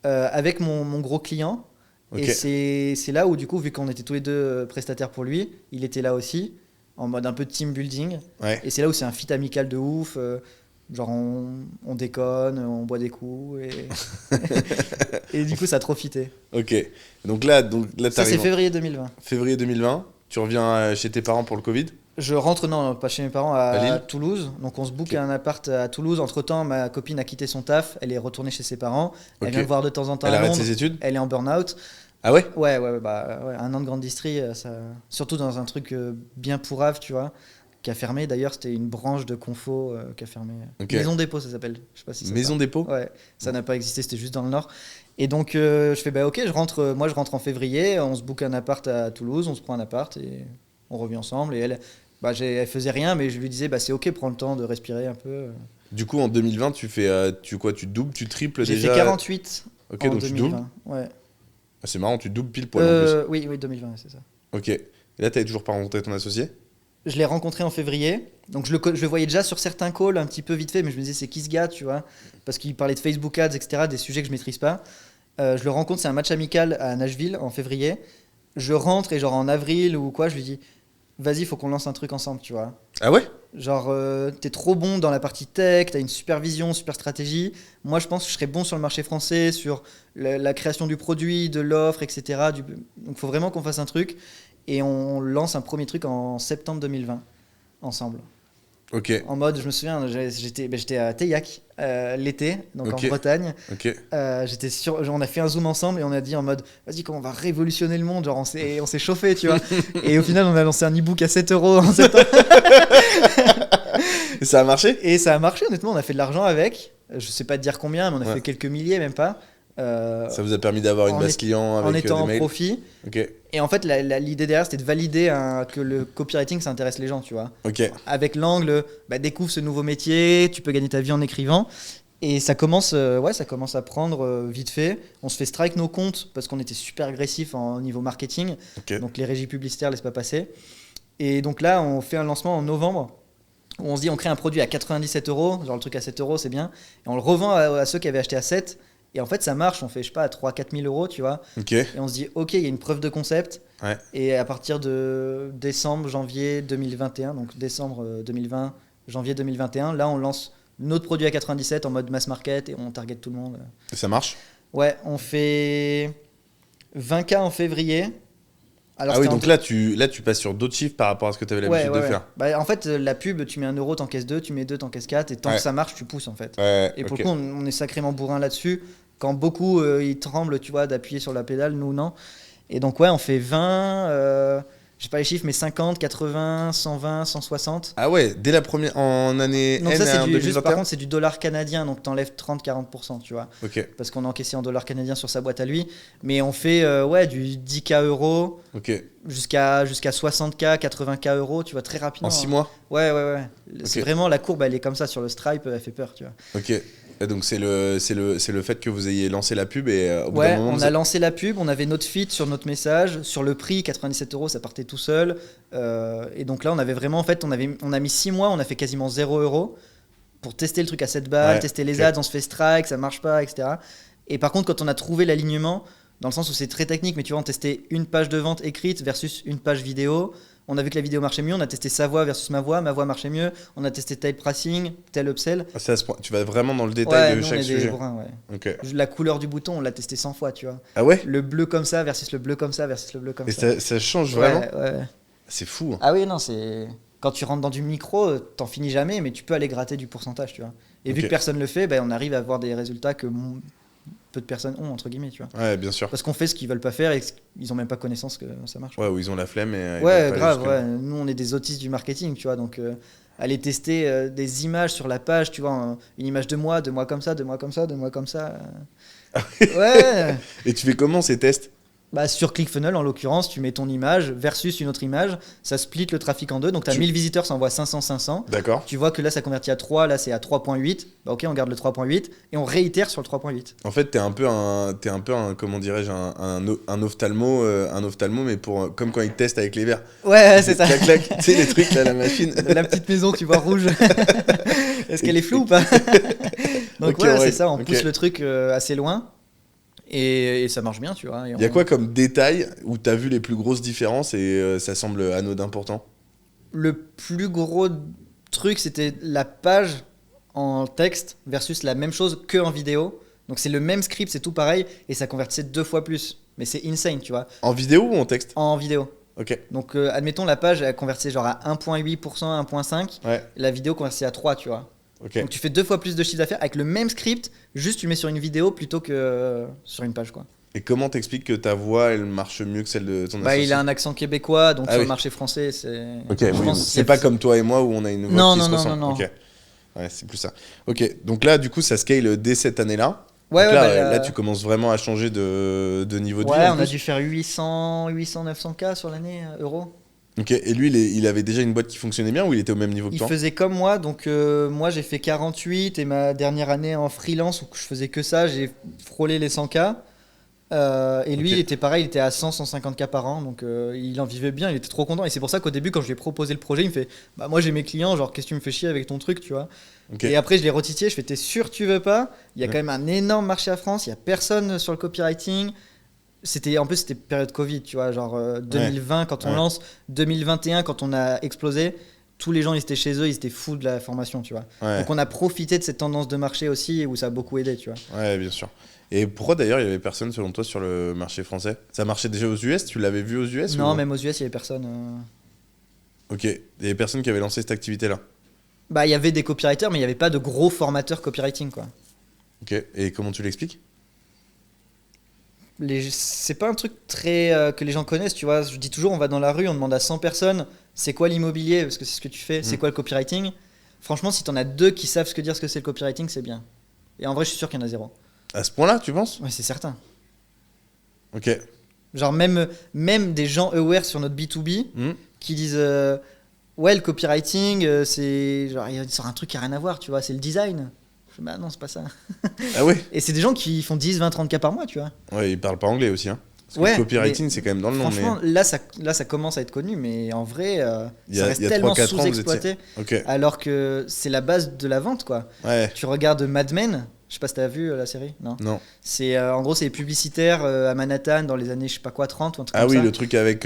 avec mon gros client. Ok. Et c'est là où, du coup, vu qu'on était tous les deux prestataires pour lui, il était là aussi, en mode un peu de team building. Ouais. Et c'est là où c'est un fit amical de ouf. Genre, on déconne, on boit des coups. Et du coup, ça a trop fité. Ok. Donc là Ça, c'est t'arrives en février 2020. février 2020. Tu reviens chez tes parents pour le Covid. Je rentre, non, pas chez mes parents, À Lille. à Toulouse. Donc on se book Ok. un appart à Toulouse. Entre-temps, ma copine a quitté son taf. Elle est retournée chez ses parents. Elle Ok. vient me voir de temps en temps Elle à arrête Londres. ses études. Elle est en burn-out. Ah ouais? Ouais, bah, ouais, un an de grande distrie, surtout dans un truc bien pourrave, tu vois, qui a fermé. D'ailleurs, c'était une branche de Confo qui a fermé. Ok. Maison Dépôt, ça s'appelle. Je sais pas si ça te Maison parle. dépôt. Ouais, ça n'a pas existé, c'était juste dans le Nord. Et donc, je fais, bah ok, moi je rentre en février, on se book un appart à Toulouse, on se prend un appart et on revient ensemble. Et elle, bah, elle faisait rien, mais je lui disais, bah c'est ok, prends le temps de respirer un peu. Du coup, en 2020, tu fais tu doubles, tu triples J'ai déjà. fait 48 Ok, en donc tu doubles. 2020. Ouais. Ah, c'est marrant, tu doubles pile poil en Oui, 2020, c'est ça. plus. Ok. Et là, t'avais toujours pas rencontré ton associé? Je l'ai rencontré en février, donc je le voyais déjà sur certains calls un petit peu vite fait, mais je me disais c'est qui ce gars, tu vois, parce qu'il parlait de Facebook Ads, etc., des sujets que je maîtrise pas. Je le rencontre, c'est un match amical à Nashville en février. Je rentre et genre en avril ou quoi, je lui dis vas-y, faut qu'on lance un truc ensemble, tu vois. Ah ouais? Genre t'es trop bon dans la partie tech, t'as une super vision, super stratégie. Moi je pense que je serais bon sur le marché français, sur la création du produit, de l'offre, etc. Donc faut vraiment qu'on fasse un truc. Et on lance un premier truc en septembre 2020, ensemble. Ok. En mode, je me souviens, j'étais à Teillac l'été, donc Ok. en Bretagne. Ok. On a fait un zoom ensemble et on a dit en mode, vas-y, comment on va révolutionner le monde. Genre, on s'est chauffé, tu vois. Et au final, on a lancé un e-book à 7 euros en septembre. Et ça a marché? Et ça a marché, honnêtement, on a fait de l'argent avec. Je sais pas te dire combien, mais on a Ouais. fait quelques milliers, même pas. Ça vous a permis d'avoir une en base est- client En avec étant des en mails? profit. Ok. Et en fait, l'idée derrière, c'était de valider que le copywriting, ça intéresse les gens, tu vois. Ok. Avec l'angle, bah, découvre ce nouveau métier, tu peux gagner ta vie en écrivant. Et ça commence à prendre vite fait. On se fait strike nos comptes parce qu'on était super agressif au niveau marketing. Ok. Donc les régies publicitaires laissent pas passer. Et donc là, on fait un lancement en novembre où on se dit on crée un produit à 97 euros, genre le truc à 7 euros, c'est bien. Et on le revend à ceux qui avaient acheté à 7. Et en fait, ça marche. On fait, je sais pas, à 3-4 000 euros, tu vois. Ok. Et on se dit, ok, il y a une preuve de concept. Ouais. Et à partir de décembre, janvier 2021, donc décembre 2020, janvier 2021, là, on lance notre produit à 97 en mode mass market et on target tout le monde. Et ça marche? Ouais, on fait 20K en février. Alors, Ah oui, c'était donc là tu passes sur d'autres chiffres par rapport à ce que tu avais l'habitude de faire. Bah, en fait, la pub, tu mets 1 euro, t'encaisses 2, tu mets 2, t'encaisses 4, et tant que ça marche, tu pousses en fait. Ouais, Et pour ok. le coup, on est sacrément bourrin là-dessus. Quand beaucoup ils tremblent, tu vois, d'appuyer sur la pédale, nous non. Et donc, ouais, on fait 20, je sais pas les chiffres, mais 50, 80, 120, 160. Ah ouais, dès la première, en année Donc, N ça, c'est en juste par 2021. contre, c'est du dollar canadien, donc t'enlèves 30-40%, tu vois. Ok, Parce qu'on a encaissé en dollars canadiens sur sa boîte à lui. Mais on fait ouais, du 10K euros ok. jusqu'à 60K, 80K euros, tu vois, très rapidement. En 6 Hein. mois. Ouais. C'est Ok. vraiment la courbe, elle est comme ça sur le Stripe, elle fait peur, tu vois. Ok. Et donc c'est le fait que vous ayez lancé la pub et au bout d'un Ouais, moment on a lancé la pub, on avait notre feed sur notre message, sur le prix, 97 euros, ça partait tout seul. Et donc là, on avait vraiment, en fait, on a mis 6 mois, on a fait quasiment 0 euros pour tester le truc à 7 balles, Ouais, tester les ok. ads, on se fait strike, ça marche pas, etc. Et par contre, quand on a trouvé l'alignement, dans le sens où c'est très technique, mais tu vois, on testait une page de vente écrite versus une page vidéo. On a vu que la vidéo marchait mieux, on a testé sa voix versus ma voix marchait mieux. On a testé tel pricing, tel upsell. Ah, c'est à ce point. Tu vas vraiment dans le Ouais, détail de nous on chaque est des sujet. bourrins, ouais. Ok. La couleur du bouton, on l'a testé 100 fois, tu vois. Ah ouais. Le bleu comme ça versus le bleu comme ça versus le bleu comme Et ça. ça change vraiment. Ouais. C'est fou. Hein. Ah oui, non, c'est. Quand tu rentres dans du micro, t'en finis jamais, mais tu peux aller gratter du pourcentage, tu vois. Et vu Ok. que personne le fait, ben, on arrive à avoir des résultats que peu de personnes ont, entre guillemets, tu vois. Ouais, bien sûr. Parce qu'on fait ce qu'ils veulent pas faire et ils ont même pas connaissance que ça marche. Ouais, où ils ont la flemme et ils Ouais, veulent pas aller grave, jusque-là. ouais. Nous, on est des autistes du marketing, tu vois. Donc, aller tester des images sur la page, tu vois, une image de moi comme ça, de moi comme ça, de moi comme ça. Ouais. Et tu fais comment ces tests? Bah, sur ClickFunnels, en l'occurrence, tu mets ton image versus une autre image. Ça split le trafic en deux. Donc, tu as 1000 visiteurs, ça envoie 500. D'accord. Tu vois que là, ça convertit à 3, là, c'est à 3.8. Bah, ok, on garde le 3.8 et on réitère sur le 3.8. En fait, t'es un peu un comment dirais-je, un ophtalmo, mais pour, comme quand ils testent avec les verres. Ouais, c'est ça. Clac, clac, tu sais, les trucs là, la machine. La petite maison, tu vois, rouge. Est-ce qu'elle est floue ou pas? Donc, Ok, ouais, ouais, c'est ça, on ok. pousse le truc assez loin. Et ça marche bien, tu vois. Il y a quoi comme détail où t'as vu les plus grosses différences et ça semble anodin pourtant? Le plus gros truc, c'était la page en texte versus la même chose que en vidéo. Donc c'est le même script, c'est tout pareil, et ça convertissait 2 fois plus. Mais c'est insane, tu vois, En vidéo ou en texte? en vidéo. Ok. Donc admettons, la page, elle convertissait genre à 1.8%, 1.5. Ouais. La vidéo convertissait à 3, tu vois. Ok. Donc tu fais 2 fois plus de chiffre d'affaires avec le même script, juste tu mets sur une vidéo plutôt que sur une page, quoi. Et comment t'expliques que ta voix elle marche mieux que celle de ton Bah, associé? il a un accent québécois, donc Ah sur oui. le marché français, c'est. Ok, Je oui, pense c'est pas comme toi et moi où on a une voix Non, qui non, se non, ressemble. non, non. Ok. Ouais, c'est plus ça. Ok, donc là, du coup, ça scale dès cette année-là. Ouais, Donc ouais, là, bah, là, tu commences vraiment à changer de niveau de vie. Ouais, en on a plus. dû faire 800, 900K sur l'année, euros. Ok, et lui, il avait déjà une boîte qui fonctionnait bien ou il était au même niveau que Il toi? faisait comme moi, donc moi j'ai fait 48 et ma dernière année en freelance où je faisais que ça, j'ai frôlé les 100K. Et lui, Ok. il était pareil, il était à 100, 150K par an, donc il en vivait bien, il était trop content. Et c'est pour ça qu'au début, quand je lui ai proposé le projet, il me fait bah, moi j'ai mes clients, genre qu'est-ce que tu me fais chier avec ton truc, tu vois. Ok. Et après, je l'ai retitillé, je fais t'es sûr tu veux pas? Il y a Ouais. quand même un énorme marché à France, il y a personne sur le copywriting. En plus, c'était période Covid, tu vois, genre 2020 quand on Ouais. lance, 2021 quand on a explosé. Tous les gens, ils étaient chez eux, ils étaient fous de la formation, tu vois. Ouais. Donc on a profité de cette tendance de marché aussi où ça a beaucoup aidé, tu vois. Ouais, bien sûr. Et pourquoi d'ailleurs il y avait personne selon toi sur le marché français? Ça marchait déjà aux US? Tu l'avais vu aux US Non, ou... même aux US, il y avait personne. Ok, il y avait personne qui avait lancé cette activité-là. Bah, il y avait des copywriters, mais il n'y avait pas de gros formateurs copywriting, quoi. Ok, et comment tu l'expliques? C'est pas un truc très que les gens connaissent, tu vois. Je dis toujours, on va dans la rue, on demande à 100 personnes c'est quoi l'immobilier, parce que c'est ce que tu fais, c'est quoi le copywriting. Franchement, si t'en as 2 qui savent ce que c'est le copywriting, c'est bien. Et en vrai, je suis sûr qu'il y en a 0. À ce point-là, tu penses? Ouais, c'est certain. Ok. Genre, même des gens aware sur notre B2B Hmm. qui disent ouais, le copywriting, c'est. Genre, il sort un truc qui a rien à voir, tu vois, c'est le design. Je fais, bah non, c'est pas ça. Ah ouais? Et c'est des gens qui font 10, 20, 30K par mois, tu vois. Ouais, ils parlent pas anglais aussi, hein. Parce que Ouais, le copywriting, mais c'est quand même dans le nom, Franchement, mais... là, ça commence à être connu, mais en vrai, Il y a- ça reste il y a tellement 3-4 ans, vous sous-exploité. Ok. Alors que c'est la base de la vente, quoi. Ouais. Tu regardes Mad Men, je sais pas si t'as vu la série, non? Non. C'est en gros, c'est les publicitaires à Manhattan dans les années, je sais pas quoi, 30 ou un truc Ah comme oui, ça. le truc avec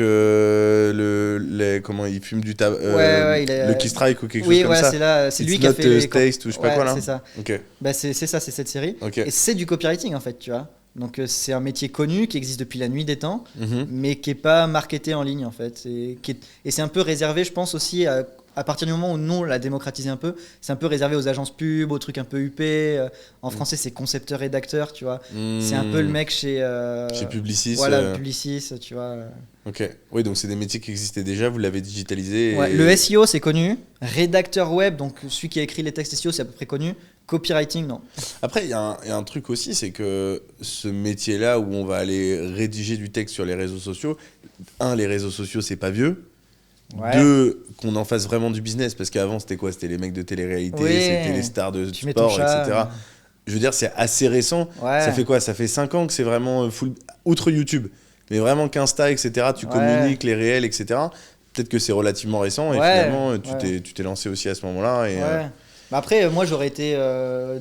comment il fume du tabac, Ouais, il est- Lucky Strike ou quelque Oui, chose comme ouais, ça. c'est lui It's qui a not fait les... taste ou je sais pas Ouais, quoi là. c'est ça. Ok. Bah, c'est ça, c'est cette série. Ok. Et c'est du copywriting en fait, tu vois. Donc c'est un métier connu qui existe depuis la nuit des temps, Mhm. mais qui est pas marketé en ligne en fait. Et c'est un peu réservé, je pense aussi à partir du moment où nous on l'a démocratisé un peu, c'est un peu réservé aux agences pub, aux trucs un peu huppés. En français c'est concepteur-rédacteur, tu vois. C'est un peu le mec Chez Publicis. voilà, Publicis, tu vois. Ok. Oui, donc c'est des métiers qui existaient déjà, vous l'avez digitalisé. Ouais, le SEO c'est connu, rédacteur web, donc celui qui a écrit les textes SEO c'est à peu près connu, copywriting non. Après, il y a un truc aussi, c'est que ce métier-là où on va aller rédiger du texte sur les réseaux sociaux, les réseaux sociaux, c'est pas vieux. Ouais. Deux, qu'on en fasse vraiment du business, parce qu'avant, c'était quoi? C'était les mecs de télé-réalité, Oui. c'était les stars de Tu mets ton sport, chat, etc. Je veux dire, c'est assez récent. Ouais. Ça fait quoi? Ça fait 5 ans que c'est vraiment full, outre YouTube, mais vraiment qu'Insta, etc. Tu Ouais. communiques, les réels, etc. Peut-être que c'est relativement récent, et Ouais, finalement, ouais. tu t'es lancé aussi à ce moment-là. Et, Ouais. Bah après, moi j'aurais été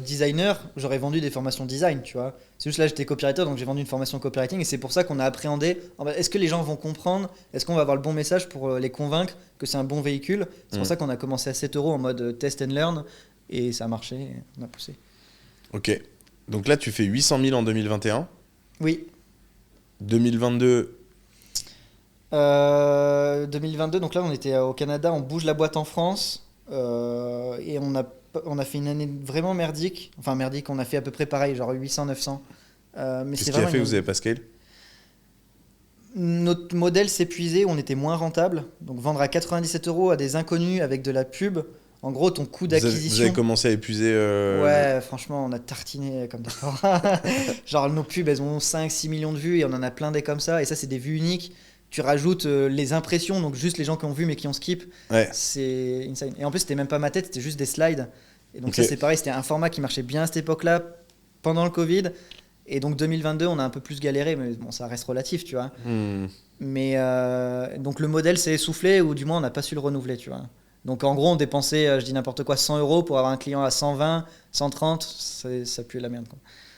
designer, j'aurais vendu des formations design, tu vois. C'est juste là j'étais copywriter, donc j'ai vendu une formation copywriting et c'est pour ça qu'on a appréhendé. Est-ce que les gens vont comprendre? Est-ce qu'on va avoir le bon message pour les convaincre que c'est un bon véhicule? C'est pour ça qu'on a commencé à 7 euros en mode test and learn et ça a marché, et on a poussé. Ok. Donc là, tu fais 800 000 en 2021. Oui. 2022, 2022, donc là on était au Canada, on bouge la boîte en France et on a fait une année vraiment merdique. Enfin merdique, on a fait à peu près pareil, genre 800-900. Mais qu'est-ce c'est qui a vraiment fait que vous avez pas scale? notre modèle s'épuisait, on était moins rentable. Donc vendre à 97 euros à des inconnus avec de la pub, en gros ton coût Vous avez d'acquisition. commencé à épuiser. Ouais, franchement, on a tartiné comme des porcs. Genre nos pubs, elles ont 5-6 millions de vues et on en a plein des comme ça. Et ça, c'est des vues uniques. Tu rajoutes les impressions, donc juste les gens qui ont vu mais qui ont skip. Ouais. C'est insane. Et en plus, c'était même pas ma tête, c'était juste des slides. Et donc Ok. ça, c'est pareil, c'était un format qui marchait bien à cette époque-là, pendant le Covid. Et donc 2022, on a un peu plus galéré, mais bon, ça reste relatif, tu vois. Hmm. Mais donc le modèle s'est essoufflé, ou du moins on n'a pas su le renouveler, tu vois. Donc en gros, on dépensait, je dis n'importe quoi, 100 euros pour avoir un client à 120, 130, ça pue la merde, quoi.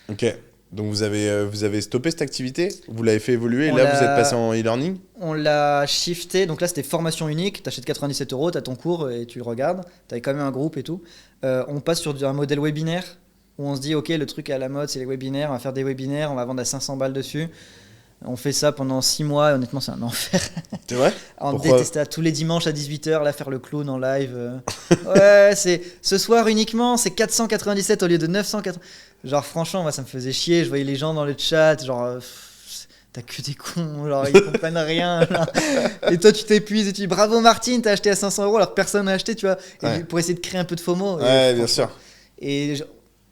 Ok. Donc vous avez stoppé cette activité? Vous l'avez fait évoluer et On là vous êtes l'a- passé en e-learning? On l'a shifté, donc là c'était formation unique, t'achètes 97 euros, t'as ton cours et tu le regardes, t'avais quand même un groupe et tout. On passe sur un modèle webinaire où on se dit ok, le truc à la mode c'est les webinaires, on va faire des webinaires, on va vendre à 500 balles dessus. On fait ça pendant 6 mois et honnêtement c'est un enfer. C'est vrai? On Pourquoi? détestait tous les dimanches à 18h, là faire le clown en live. Ouais, c'est ce soir uniquement, c'est 497 au lieu de 980. Genre franchement, moi ça me faisait chier, je voyais les gens dans le chat, genre t'as que des cons, genre ils comprennent rien. Genre. Et toi tu t'épuises et tu dis bravo Martine, t'as acheté à 500 euros alors que personne n'a acheté, tu vois. Et Ouais. pour essayer de créer un peu de FOMO. Ouais, bien sûr. Et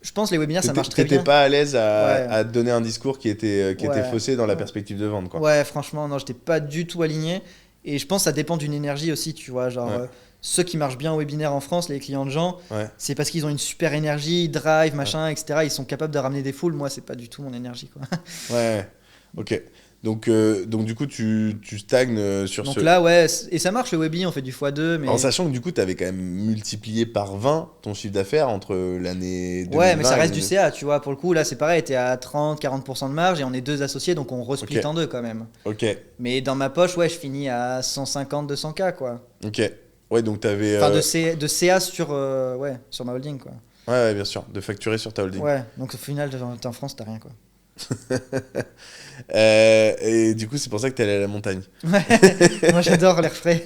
je pense les webinaires ça marche très T'étais bien. pas à l'aise Ouais. à donner un discours qui était Ouais. faussé dans la perspective de vente, quoi. Ouais, franchement, non, j'étais pas du tout aligné. Et je pense que ça dépend d'une énergie aussi, tu vois. Genre, Ouais. ceux qui marchent bien au webinaire en France, les clients de gens, Ouais. c'est parce qu'ils ont une super énergie, drive, machin, etc. Ils sont capables de ramener des foules. Moi, c'est pas du tout mon énergie, quoi. Ouais. Ok. Donc du coup, tu stagnes sur Donc ce. là, ouais, et ça marche le webi, on fait du x2, mais. En sachant que du coup, tu avais quand même multiplié par 20 ton chiffre d'affaires entre l'année 2020 Ouais, mais ça et reste du CA, tu vois. Pour le coup, là, c'est pareil, t'es à 30-40% de marge et on est deux associés, donc on resplit Ok. en deux quand même. Ok. Mais dans ma poche, ouais, je finis à 150-200K, quoi. Ok. Ouais, donc t'avais. Enfin, de CA sur, ouais, sur ma holding, quoi. Ouais, bien sûr. De facturer sur ta holding. Ouais, donc au final, t'es en France, t'as rien, quoi. Et du coup, c'est pour ça que t'es allé à la montagne. Ouais, moi j'adore l'air frais.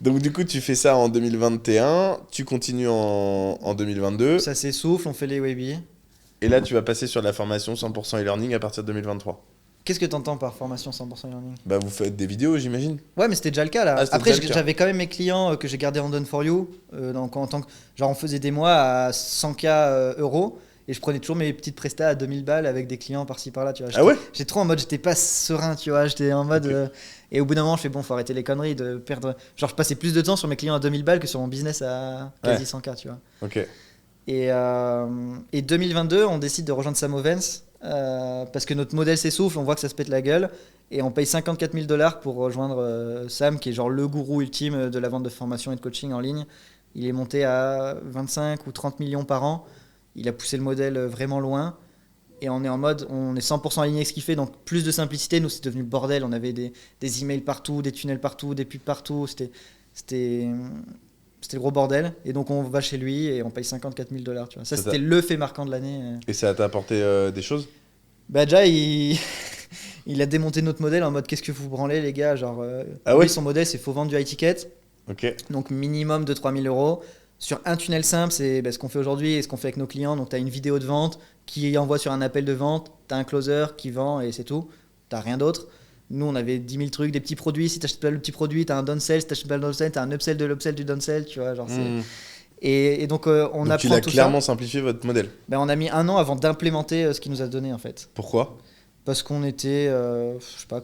Donc du coup, tu fais ça en 2021, tu continues en 2022, Ça s'essouffle, on fait les webis. et là, tu vas passer sur de la formation 100% e-learning à partir de 2023. Qu'est-ce que t'entends par formation 100% e-learning? Bah, vous faites des vidéos, j'imagine? Ouais, mais c'était déjà le cas là. Ah, c'était Après, déjà le cas. j'avais quand même mes clients que j'ai gardés en Done for You. Donc en tant que. Genre, on faisait des mois à 100K euros. Et je prenais toujours mes petites prestats à 2000 balles avec des clients par-ci par-là, tu vois. Ah ouais? J'étais trop en mode, j'étais pas serein, tu vois. J'étais en mode. Ok. Et au bout d'un moment, je fais bon, faut arrêter les conneries de perdre. Genre, je passais plus de temps sur mes clients à 2000 balles que sur mon business à quasi Ouais. 100K, tu vois. Ok. Et 2022, on décide de rejoindre Samovens parce que notre modèle s'essouffle, on voit que ça se pète la gueule. Et on paye 54 000 $ pour rejoindre Sam, qui est genre le gourou ultime de la vente de formation et de coaching en ligne. Il est monté à 25 ou 30 millions par an. Il a poussé le modèle vraiment loin. Et on est en mode, on est 100% aligné avec ce qu'il fait, donc plus de simplicité. Nous, c'est devenu le bordel. On avait des emails partout, des tunnels partout, des pubs partout. C'était c'était le gros bordel. Et donc on va chez lui et on paye 54 000 $. Tu vois. Ça, C'est c'était ça. le fait marquant de l'année. Et ça t'a apporté des choses? Bah déjà, il a démonté notre modèle en mode qu'est-ce que vous branlez les gars, genre Ah ouais? lui, son modèle c'est faut vendre du high ticket, Ok. donc minimum de 3 000 euros. Sur un tunnel simple, c'est ce qu'on fait aujourd'hui et ce qu'on fait avec nos clients. Donc tu as une vidéo de vente qui envoie sur un appel de vente, tu as un closer qui vend et c'est tout, tu rien d'autre. Nous on avait 10 000 trucs, des petits produits, si tu achètes pas le petit produit, tu as un downsell, si tu achètes pas le downsell, tu as un upsell de l'upsell du downsell, tu vois, genre Hmm. et donc on Donc il apprend a tout clairement ça. simplifié votre modèle. Ben, on a mis 1 an avant d'implémenter ce qu'il nous a donné en fait. Pourquoi? Parce qu'on était, je sais pas,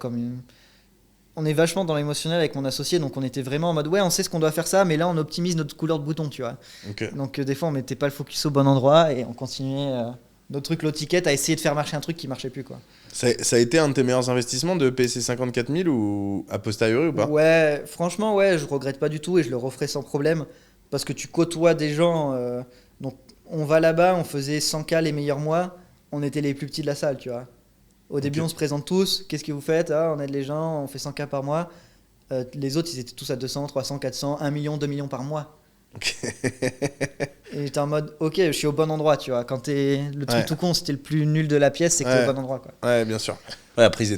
on est vachement dans l'émotionnel avec mon associé, donc on était vraiment en mode ouais, on sait ce qu'on doit faire ça, mais là on optimise notre couleur de bouton, tu vois. Ok. Donc des fois on mettait pas le focus au bon endroit et on continuait notre truc low ticket à essayer de faire marcher un truc qui marchait plus, quoi. Ça a été un de tes meilleurs investissements de payer ces 54 000 ou a posteriori ou pas? Ouais, franchement, ouais, je regrette pas du tout et je le referai sans problème parce que tu côtoies des gens. Donc on va là-bas, on faisait 100K les meilleurs mois, on était les plus petits de la salle, tu vois. Au début, Ok. on se présente tous. Qu'est-ce que vous faites? On aide les gens, on fait 100K par mois. Les autres, ils étaient tous à 200, 300, 400, 1 million, 2 millions par mois. Ok. Et j'étais en mode, ok, je suis au bon endroit, tu vois. Quand t'es le truc Ouais. tout con, si t'es le plus nul de la pièce, c'est que t'es Ouais. au bon endroit, quoi. Ouais, bien sûr. Ouais, après, si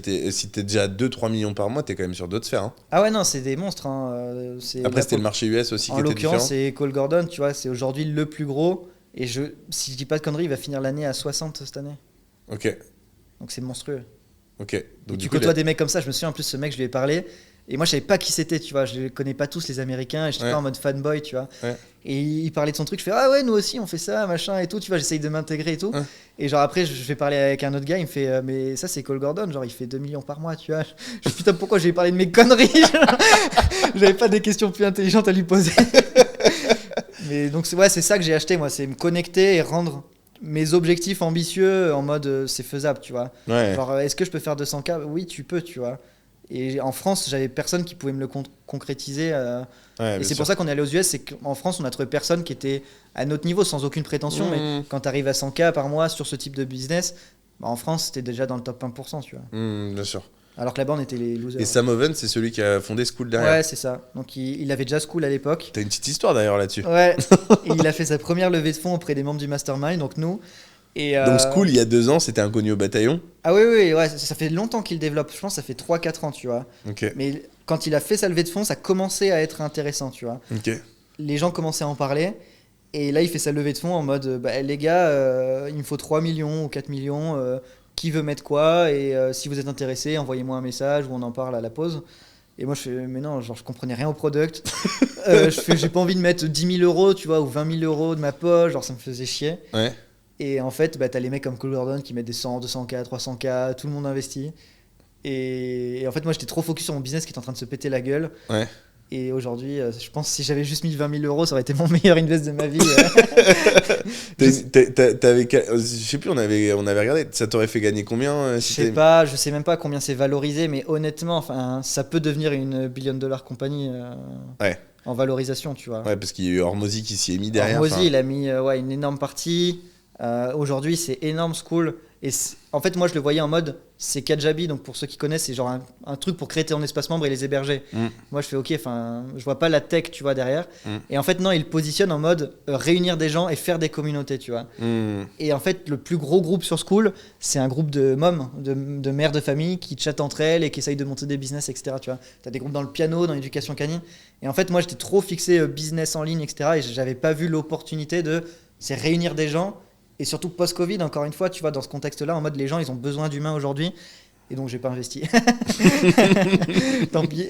t'es déjà à 2-3 millions par mois, t'es quand même sur d'autres sphères. Hein. Ah ouais, non, c'est des monstres. Hein. Après, c'était le marché US aussi En qui était différent. l'occurrence, c'est Cole Gordon, tu vois, c'est aujourd'hui le plus gros. Et si je dis pas de conneries, il va finir l'année à 60 cette année. Ok. Donc c'est monstrueux. Ok. Et Donc, tu du coup, côtoies des mecs comme ça, je me souviens en plus, ce mec, je lui ai parlé. Et moi, je savais pas qui c'était, tu vois. Je les connais pas tous, les Américains. Et j'étais Ouais. pas en mode fanboy, tu vois. Ouais. Et il parlait de son truc. Je fais, ah ouais, nous aussi, on fait ça, machin et tout. Tu vois, j'essaye de m'intégrer et tout. Ouais. Et genre, après, je vais parler avec un autre gars. Il me fait, mais ça, c'est Cole Gordon. Genre, il fait 2 millions par mois, tu vois. Je dis, putain, pourquoi j'ai parlé de mes conneries? J'avais pas des questions plus intelligentes à lui poser. Mais donc, ouais, c'est ça que j'ai acheté, moi. C'est me connecter et rendre mes objectifs ambitieux en mode c'est faisable, tu vois. Ouais. Genre, est-ce que je peux faire 200K? Oui, tu peux, tu vois. Et en France, j'avais personne qui pouvait me le concrétiser. Ouais, Et bien c'est sûr. pour ça qu'on est allé aux US, c'est qu'en France, on a trouvé personne qui était à notre niveau, sans aucune prétention. Mais Mmh. quand tu arrives à 100K par mois sur ce type de business, bah, en France, c'était déjà dans le top 1%, tu vois. Bien sûr. Alors que là-bas, on était les losers. Et Sam Owen, c'est celui qui a fondé School derrière. Ouais, c'est ça. Donc il avait déjà School à l'époque. T'as une petite histoire d'ailleurs là-dessus. Ouais, et il a fait sa première levée de fonds auprès des membres du Mastermind, donc nous. Et, Donc School, il y a 2 ans, c'était inconnu au bataillon. Ah oui, oui, ouais, ça fait longtemps qu'il développe. Je pense que ça fait 3-4 ans, tu vois. Ok. Mais quand il a fait sa levée de fonds, ça commençait à être intéressant, tu vois. Ok. Les gens commençaient à en parler. Et là, il fait sa levée de fonds en mode bah, les gars, il me faut 3 millions ou 4 millions. Qui veut mettre quoi? Et si vous êtes intéressé, envoyez-moi un message ou on en parle à la pause. Et moi, je fais mais non, genre, je comprenais rien au product. J'ai pas envie de mettre 10 000 euros, tu vois, ou 20 000 euros de ma poche. Genre, ça me faisait chier. Ouais. Et en fait, bah, t'as les mecs comme Cole Gordon qui mettent des 100, 200K, 300K, tout le monde investit. Et en fait, moi, j'étais trop focus sur mon business qui était en train de se péter la gueule. Ouais. Et aujourd'hui, je pense que si j'avais juste mis 20 000 euros, ça aurait été mon meilleur invest de ma vie. Je sais plus, on avait regardé. Ça t'aurait fait gagner combien Je si sais pas, je sais même pas combien c'est valorisé, mais honnêtement, enfin, ça peut devenir une billion-dollar compagnie Ouais. en valorisation, tu vois. Ouais, parce qu'il y a eu Hormozy qui s'y est mis derrière. Hormozy, enfin. il a mis ouais, une énorme partie. Aujourd'hui, c'est énorme School. Et en fait, moi, je le voyais en mode, c'est Kajabi, donc pour ceux qui connaissent, c'est genre un truc pour créer ton espace membre et les héberger. Moi, je fais ok, enfin, je vois pas la tech, tu vois, derrière. Et en fait, non, il positionne en mode réunir des gens et faire des communautés, tu vois. Et en fait, le plus gros groupe sur School, c'est un groupe de mômes, de mères de famille qui chattent entre elles et qui essayent de monter des business, etc. Tu vois. T'as des groupes dans le piano, dans l'éducation canine. Et en fait, moi, j'étais trop fixé business en ligne, etc. Et j'avais pas vu l'opportunité c'est réunir des gens. Et surtout post-Covid, encore une fois, tu vois, dans ce contexte-là, en mode les gens, ils ont besoin d'humains aujourd'hui. Et donc, j'ai pas investi. Tant pis.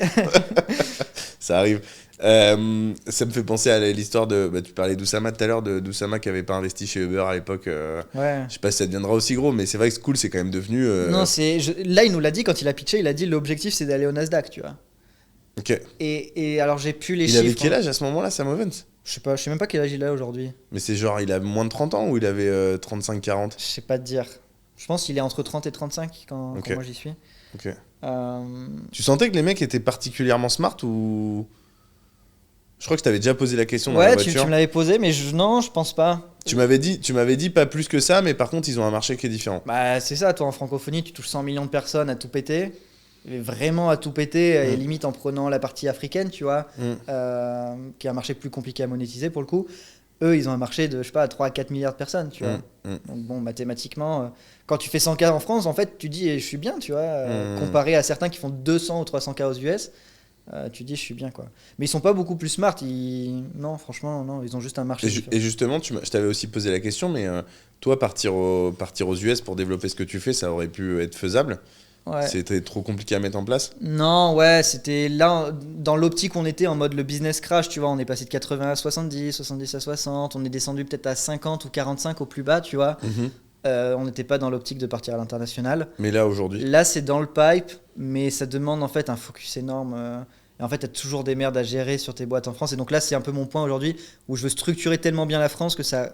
Ça arrive. Ça me fait penser à l'histoire de. Bah, tu parlais d'Oussama tout à l'heure, d'Oussama qui avait pas investi chez Uber à l'époque. Ouais. Je sais pas si ça deviendra aussi gros, mais c'est vrai que School, c'est quand même devenu. Non, là, il nous l'a dit quand il a pitché, il a dit l'objectif, c'est d'aller au Nasdaq, tu vois. Ok. Et alors, j'ai plus les Il chiffres. avait quel âge à ce moment-là, Sam Ovens? Je sais même pas quel âge il a aujourd'hui. Mais c'est genre, il a moins de 30 ans ou il avait 35-40? Je sais pas te dire. Je pense qu'il est entre 30 et 35 quand Ok. moi j'y suis. Ok. Euh, Tu sentais que les mecs étaient particulièrement smart ou. Je crois que je t'avais déjà posé la question dans la Ouais, tu voiture. me l'avais posé, mais non, je pense pas. Tu m'avais dit pas plus que ça, mais par contre, ils ont un marché qui est différent. Bah, c'est ça, toi en francophonie, tu touches 100 millions de personnes à tout péter. et vraiment à tout péter, et Mm. limite en prenant la partie africaine, tu vois, qui est un marché plus compliqué à monétiser pour le coup. Eux, ils ont un marché de, je sais pas, 3 à 4 milliards de personnes, tu vois. Donc bon, mathématiquement, quand tu fais 100K en France, en fait, tu dis, je suis bien, tu vois, comparé à certains qui font 200 ou 300K aux US, tu dis, je suis bien, quoi. Mais ils sont pas beaucoup plus smart, non, franchement, non, ils ont juste un marché différent. Et justement, je t'avais aussi posé la question, mais toi, partir aux US pour développer ce que tu fais, ça aurait pu être faisable. Ouais. C'était trop compliqué à mettre en place. Non, ouais, c'était là, dans l'optique, on était en mode le business crash, tu vois, on est passé de 80 à 70, 70 à 60, on est descendu peut-être à 50 ou 45 au plus bas, tu vois. Mhm. On n'était pas dans l'optique de partir à l'international. Mais là, aujourd'hui. Là, c'est dans le pipe, mais ça demande en fait un focus énorme. Et en fait, tu as toujours des merdes à gérer sur tes boîtes en France. Et donc là, c'est un peu mon point aujourd'hui, où je veux structurer tellement bien la France que ça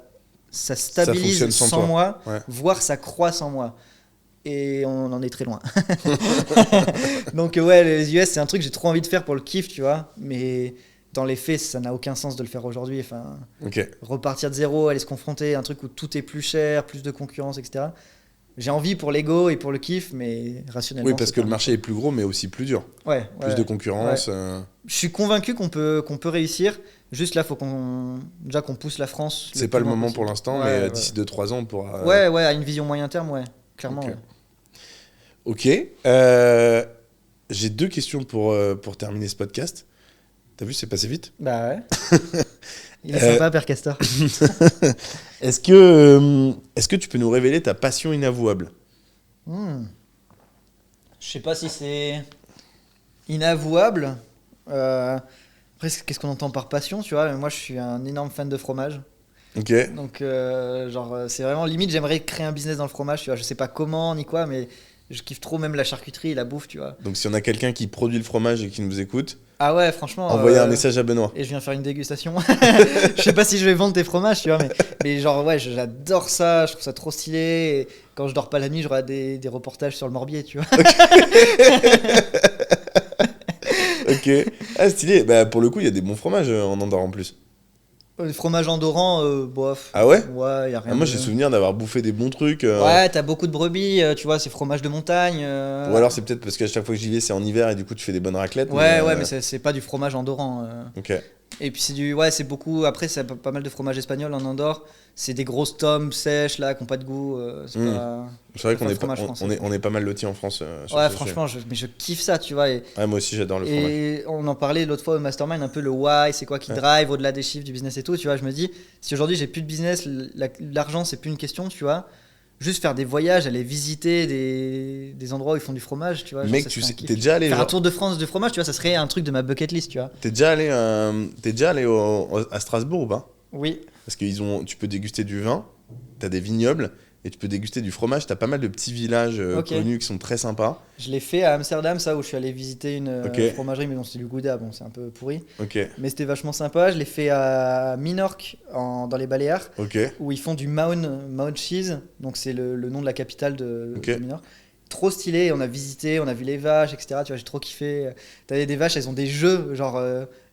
stabilise fonctionne sans sans toi. moi, Ouais. voire ça croît sans moi. Et on en est très loin. Donc ouais, les US, c'est un truc que j'ai trop envie de faire pour le kiff, tu vois. Mais dans les faits, ça n'a aucun sens de le faire aujourd'hui. Enfin, Ok. repartir de zéro, aller se confronter à un truc où tout est plus cher, plus de concurrence, etc. J'ai envie pour l'ego et pour le kiff, mais rationnellement. Oui, parce c'est que pas- le marché est plus gros, mais aussi plus dur. Ouais, Plus ouais. de concurrence. Je suis convaincu qu'on peut réussir. Juste là, faut déjà qu'on pousse la France. C'est pas le plus loin moment possible. pour l'instant, Ouais, mais ouais. d'ici 2-3 ans, on pourra. Ouais, à une vision moyen terme, ouais, clairement. Ok. Ouais. Ok. J'ai 2 questions pour terminer ce podcast. T'as vu, c'est passé vite. Bah ouais. Il est sympa, Père Castor. Est-ce que tu peux nous révéler ta passion inavouable? Je sais pas si c'est inavouable. Après, qu'est-ce qu'on entend par passion, tu vois? Moi, je suis un énorme fan de fromage. Ok. Donc, c'est vraiment limite, j'aimerais créer un business dans le fromage, tu vois. Je sais pas comment ni quoi, mais je kiffe trop même la charcuterie et la bouffe, tu vois. Donc si on a quelqu'un qui produit le fromage et qui nous écoute, Ah ouais, franchement. envoyez un message à Benoît. Et je viens faire une dégustation. Je sais pas si je vais vendre tes fromages, tu vois, mais genre, ouais, j'adore ça, je trouve ça trop stylé. Et quand je dors pas la nuit, je regarde des reportages sur le Morbier, tu vois. Ok. Ah, stylé. Bah, pour le coup, il y a des bons fromages en Andorre en plus. Le fromage endorant, bof. Ah ouais? Ouais, y a rien Ah, moi, de- j'ai souvenir d'avoir bouffé des bons trucs. Ouais, t'as beaucoup de brebis, tu vois, c'est fromage de montagne. Ou alors, c'est peut-être parce qu'à chaque fois que j'y vais, c'est en hiver et du coup, tu fais des bonnes raclettes. Ouais, mais c'est pas du fromage endorant. Ok. Et puis c'est beaucoup. Après, c'est pas mal de fromage espagnol en Andorre. C'est des grosses tomes sèches là, qui ont pas de goût. C'est pas. C'est vrai Enfin, qu'on est, fromage français. on est pas mal lotis en France. sur Ouais, ce franchement, mais je kiffe ça, tu vois. sujet. Ouais, moi aussi, j'adore le fromage. Et on en parlait l'autre fois au Mastermind, un peu le why, c'est quoi qui Ouais. drive au-delà des chiffres du business et tout. Tu vois, je me dis, si aujourd'hui j'ai plus de business, l'argent c'est plus une question, tu vois. Juste faire des voyages, aller visiter des endroits où ils font du fromage, tu vois. genre, Mec, ça tu serait un sais, kiff. t'es déjà allé, Faire un genre, tour de France de fromage, tu vois, ça serait un truc de ma bucket list, tu vois. t'es déjà allé à Strasbourg ou pas? Oui. Parce que tu peux déguster du vin, t'as des vignobles, et tu peux déguster du fromage. T'as pas mal de petits villages Ok. connus qui sont très sympas. Je l'ai fait à Amsterdam, ça, où je suis allé visiter une Ok. fromagerie, mais bon, c'était du Gouda, bon, c'est un peu pourri. Ok, Mais c'était vachement sympa. Je l'ai fait à Minorque, dans les Baléares, ok, où ils font du Mahon Cheese, donc c'est le nom de la capitale Ok. de Minorque. Trop stylé, on a visité, on a vu les vaches, etc. Tu vois, j'ai trop kiffé. T'avais des vaches, elles ont des jeux, genre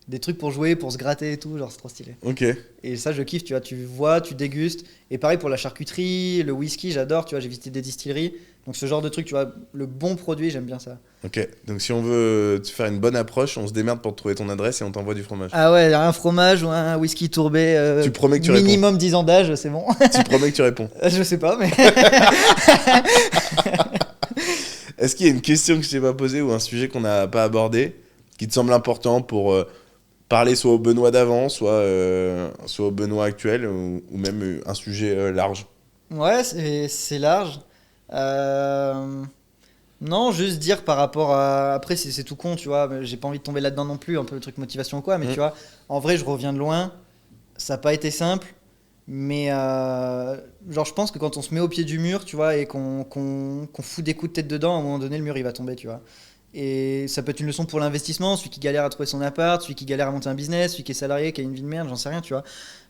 des trucs pour jouer, pour se gratter et tout, genre c'est trop stylé. ok. Et ça, je kiffe, tu vois, tu vois, tu dégustes. Et pareil pour la charcuterie, le whisky, j'adore, tu vois, j'ai visité des distilleries. Donc ce genre de truc, tu vois, le bon produit, j'aime bien ça. Ok, donc si on veut te faire une bonne approche, on se démerde pour te trouver ton adresse et on t'envoie du fromage. Ah ouais, un fromage ou un whisky tourbé, Tu promets que tu minimum 10 ans d'âge, c'est bon. Tu promets que tu réponds. Je sais pas, mais. Est-ce qu'il y a une question que je t'ai pas posée ou un sujet qu'on n'a pas abordé qui te semble important pour parler soit au Benoît d'avant, soit au Benoît actuel ou même un sujet large? Ouais, c'est large. Non, juste dire par rapport à. Après, c'est tout con, tu vois. Mais j'ai pas envie de tomber là-dedans non plus, un peu le truc motivation ou quoi. Mais Mm. tu vois, en vrai, je reviens de loin. Ça n'a pas été simple. Mais genre, je pense que quand on se met au pied du mur, tu vois, et qu'on fout des coups de tête dedans, à un moment donné, le mur il va tomber, tu vois. Et ça peut être une leçon pour l'investissement, celui qui galère à trouver son appart, celui qui galère à monter un business, celui qui est salarié, qui a une vie de merde, j'en sais rien, tu vois.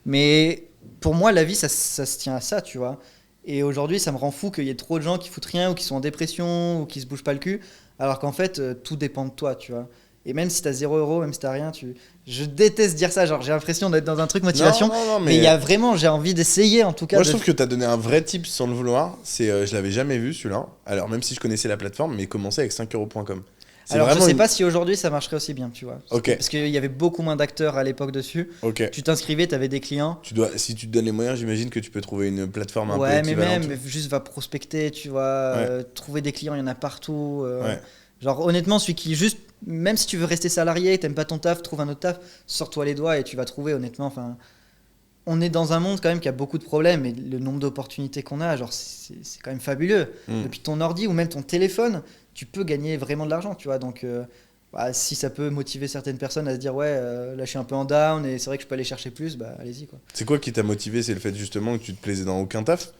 Mais pour moi, la vie, ça se tient à ça, tu vois. Et aujourd'hui, ça me rend fou qu'il y ait trop de gens qui foutent rien, ou qui sont en dépression, ou qui se bougent pas le cul, alors qu'en fait, tout dépend de toi, tu vois. Et même si t'as 0 €, même si t'as rien, je déteste dire ça, genre j'ai l'impression d'être dans un truc motivation. Non, Mais il y a vraiment, j'ai envie d'essayer en tout cas. Moi, je trouve que tu as donné un vrai tip sans le vouloir. Je l'avais jamais vu celui-là. Alors, même si je connaissais la plateforme, mais commencer avec 5euros.com. Alors, je vraiment sais une- pas si aujourd'hui ça marcherait aussi bien, tu vois. Ok. Parce qu'il y avait beaucoup moins d'acteurs à l'époque dessus. Ok. Tu t'inscrivais, tu avais des clients. Si tu te donnes les moyens, j'imagine que tu peux trouver une plateforme un peu Ouais, mais équivalente. même, juste va prospecter, tu vois. Ouais. Trouver des clients, il y en a partout. Ouais. Genre, honnêtement, celui qui juste. Même si tu veux rester salarié, t'aimes pas ton taf, trouve un autre taf, sors-toi les doigts et tu vas trouver, honnêtement. Enfin, on est dans un monde quand même qui a beaucoup de problèmes et le nombre d'opportunités qu'on a, genre, c'est quand même fabuleux. Mm. Depuis ton ordi ou même ton téléphone, tu peux gagner vraiment de l'argent, tu vois. Donc, bah, si ça peut motiver certaines personnes à se dire, ouais, là je suis un peu en down et c'est vrai que je peux aller chercher plus, bah allez-y, quoi. C'est quoi qui t'a motivé? C'est le fait justement que tu te plaisais dans aucun taf?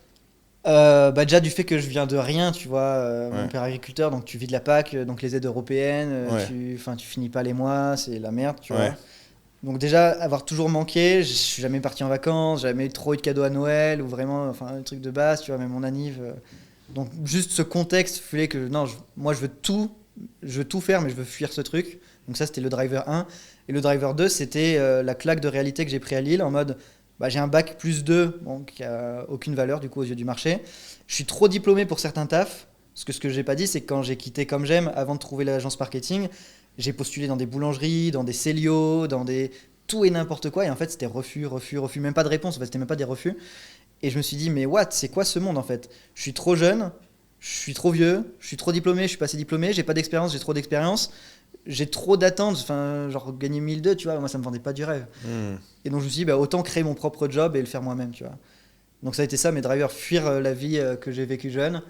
Bah déjà du fait que je viens de rien, tu vois, Ouais. mon père est agriculteur, donc tu vis de la PAC, donc les aides européennes, Ouais. tu finis pas les mois, c'est la merde, tu Ouais. vois. Donc déjà avoir toujours manqué, je suis jamais parti en vacances, jamais trop eu de cadeaux à Noël ou vraiment, enfin le truc de base, tu vois, même mon anniv. Donc juste ce contexte fait que non, moi je veux tout faire, mais je veux fuir ce truc. Donc ça c'était le driver 1 et le driver 2 c'était la claque de réalité que j'ai pris à Lille en mode bah, j'ai un bac plus 2, bon, qui a aucune valeur du coup aux yeux du marché. Je suis trop diplômé pour certains tafs. Parce que ce que j'ai pas dit, c'est que quand j'ai quitté Comme J'aime, avant de trouver l'agence marketing, j'ai postulé dans des boulangeries, dans des Célio, dans des tout et n'importe quoi. Et en fait, c'était refus, refus, refus. Même pas de réponse. En fait, c'était même pas des refus. Et je me suis dit, mais what, c'est quoi ce monde en fait? Je suis trop jeune, je suis trop vieux, je suis trop diplômé, je suis pas assez diplômé, j'ai pas d'expérience, j'ai trop d'expérience, j'ai trop d'attentes. Enfin, genre gagner 1002, tu vois, moi ça me vendait pas du rêve. Mm. Et donc je me suis dit, bah, autant créer mon propre job et le faire moi-même, tu vois. Donc ça a été ça, mes drivers, fuir la vie que j'ai vécue jeune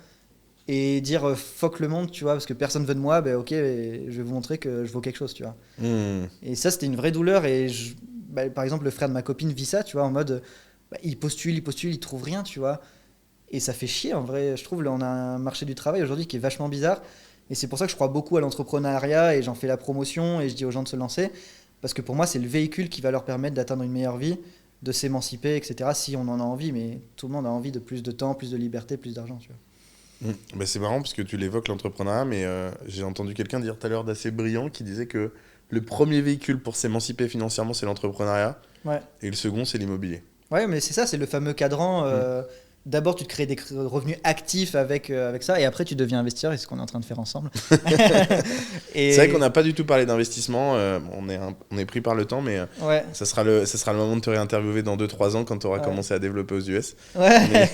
et dire fuck le monde, tu vois, parce que personne veut de moi, bah ok, je vais vous montrer que je vaux quelque chose, tu vois. Mm. Et ça, c'était une vraie douleur. Et bah, par exemple, le frère de ma copine vit ça, tu vois, en mode, bah, il postule, il trouve rien, tu vois. Et ça fait chier, en vrai. Je trouve, là, on a un marché du travail aujourd'hui qui est vachement bizarre. Et c'est pour ça que je crois beaucoup à l'entrepreneuriat et j'en fais la promotion et je dis aux gens de se lancer. Parce que pour moi, c'est le véhicule qui va leur permettre d'atteindre une meilleure vie, de s'émanciper, etc. Si on en a envie, mais tout le monde a envie de plus de temps, plus de liberté, plus d'argent, tu vois. Bah, c'est marrant parce que tu l'évoques l'entrepreneuriat, mais j'ai entendu quelqu'un dire tout à l'heure d'assez brillant qui disait que le premier véhicule pour s'émanciper financièrement, c'est l'entrepreneuriat, Ouais. et le second, c'est l'immobilier. Ouais, mais c'est ça, c'est le fameux cadran. D'abord, tu te crées des revenus actifs avec ça, et après, tu deviens investisseur, et c'est ce qu'on est en train de faire ensemble. Et... C'est vrai qu'on n'a pas du tout parlé d'investissement, on est pris par le temps, mais Ouais, ça sera le moment de te réinterviewer dans 2-3 ans quand tu auras Ouais. commencé à développer aux US. ouais.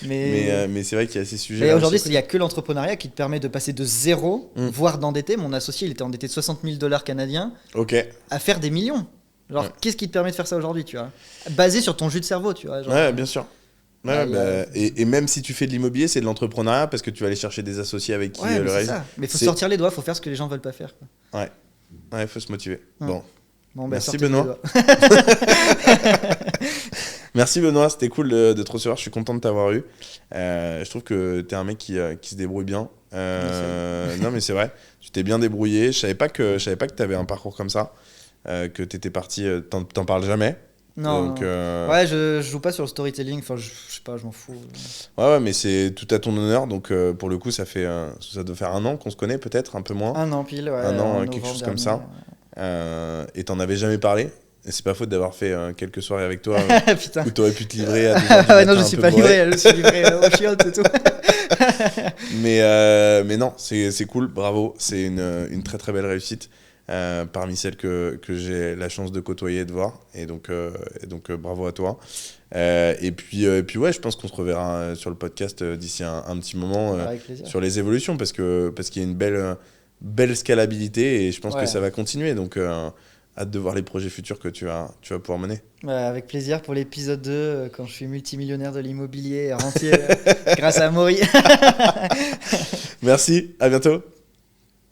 Mais c'est vrai qu'il y a ces sujets. Mais aujourd'hui, il n'y a que l'entrepreneuriat qui te permet de passer de zéro, Mm. voire d'endetter. Mon associé, il était endetté de 60 000 dollars canadiens Ok. à faire des millions. Genre, Ouais. qu'est-ce qui te permet de faire ça aujourd'hui, tu vois? Basé sur ton jus de cerveau, tu vois. Genre, Ouais, bien sûr. Ouais, Bah, il y a- et même si tu fais de l'immobilier, c'est de l'entrepreneuriat parce que tu vas aller chercher des associés avec qui Ouais, mais le c'est reste. ça. Mais il faut c'est- sortir les doigts, il faut faire ce que les gens veulent pas faire, quoi. Ouais, faut se motiver. Ouais. Bon. Bon, bah, Merci, sortez les Benoît. doigts. Merci Benoît, c'était cool de te recevoir, je suis content de t'avoir eu. Je trouve que t'es un mec qui se débrouille bien. Non mais c'est vrai, tu t'es bien débrouillé. Je savais pas que t'avais un parcours comme ça, que t'étais parti, t'en parles jamais. Non. Donc, Ouais, je joue pas sur le storytelling. Enfin, je sais pas, je m'en fous. ouais, mais c'est tout à ton honneur. Donc pour le coup, ça doit faire 1 an qu'on se connaît, peut-être un peu moins. Un an pile, ouais. 1 an, en quelque novembre chose comme dernier. Et t'en avais jamais parlé. Et c'est pas faute d'avoir fait quelques soirées avec toi Putain. où t'aurais pu te livrer à des gens du Ouais, non, matin je un suis peu pas bourrés. livré, je suis livré au chiottes et tout. Mais non, c'est cool, bravo. C'est une très très belle réussite parmi celles que j'ai la chance de côtoyer et de voir. Et donc bravo à toi. Et puis ouais, je pense qu'on se reverra sur le podcast d'ici un petit moment Avec plaisir. sur les évolutions parce qu'il y a une belle scalabilité et je pense Ouais. que ça va continuer. Donc hâte de voir les projets futurs que tu vas pouvoir mener. Avec plaisir pour l'épisode 2, quand je suis multimillionnaire de l'immobilier rentier grâce à Maury. Merci, à bientôt.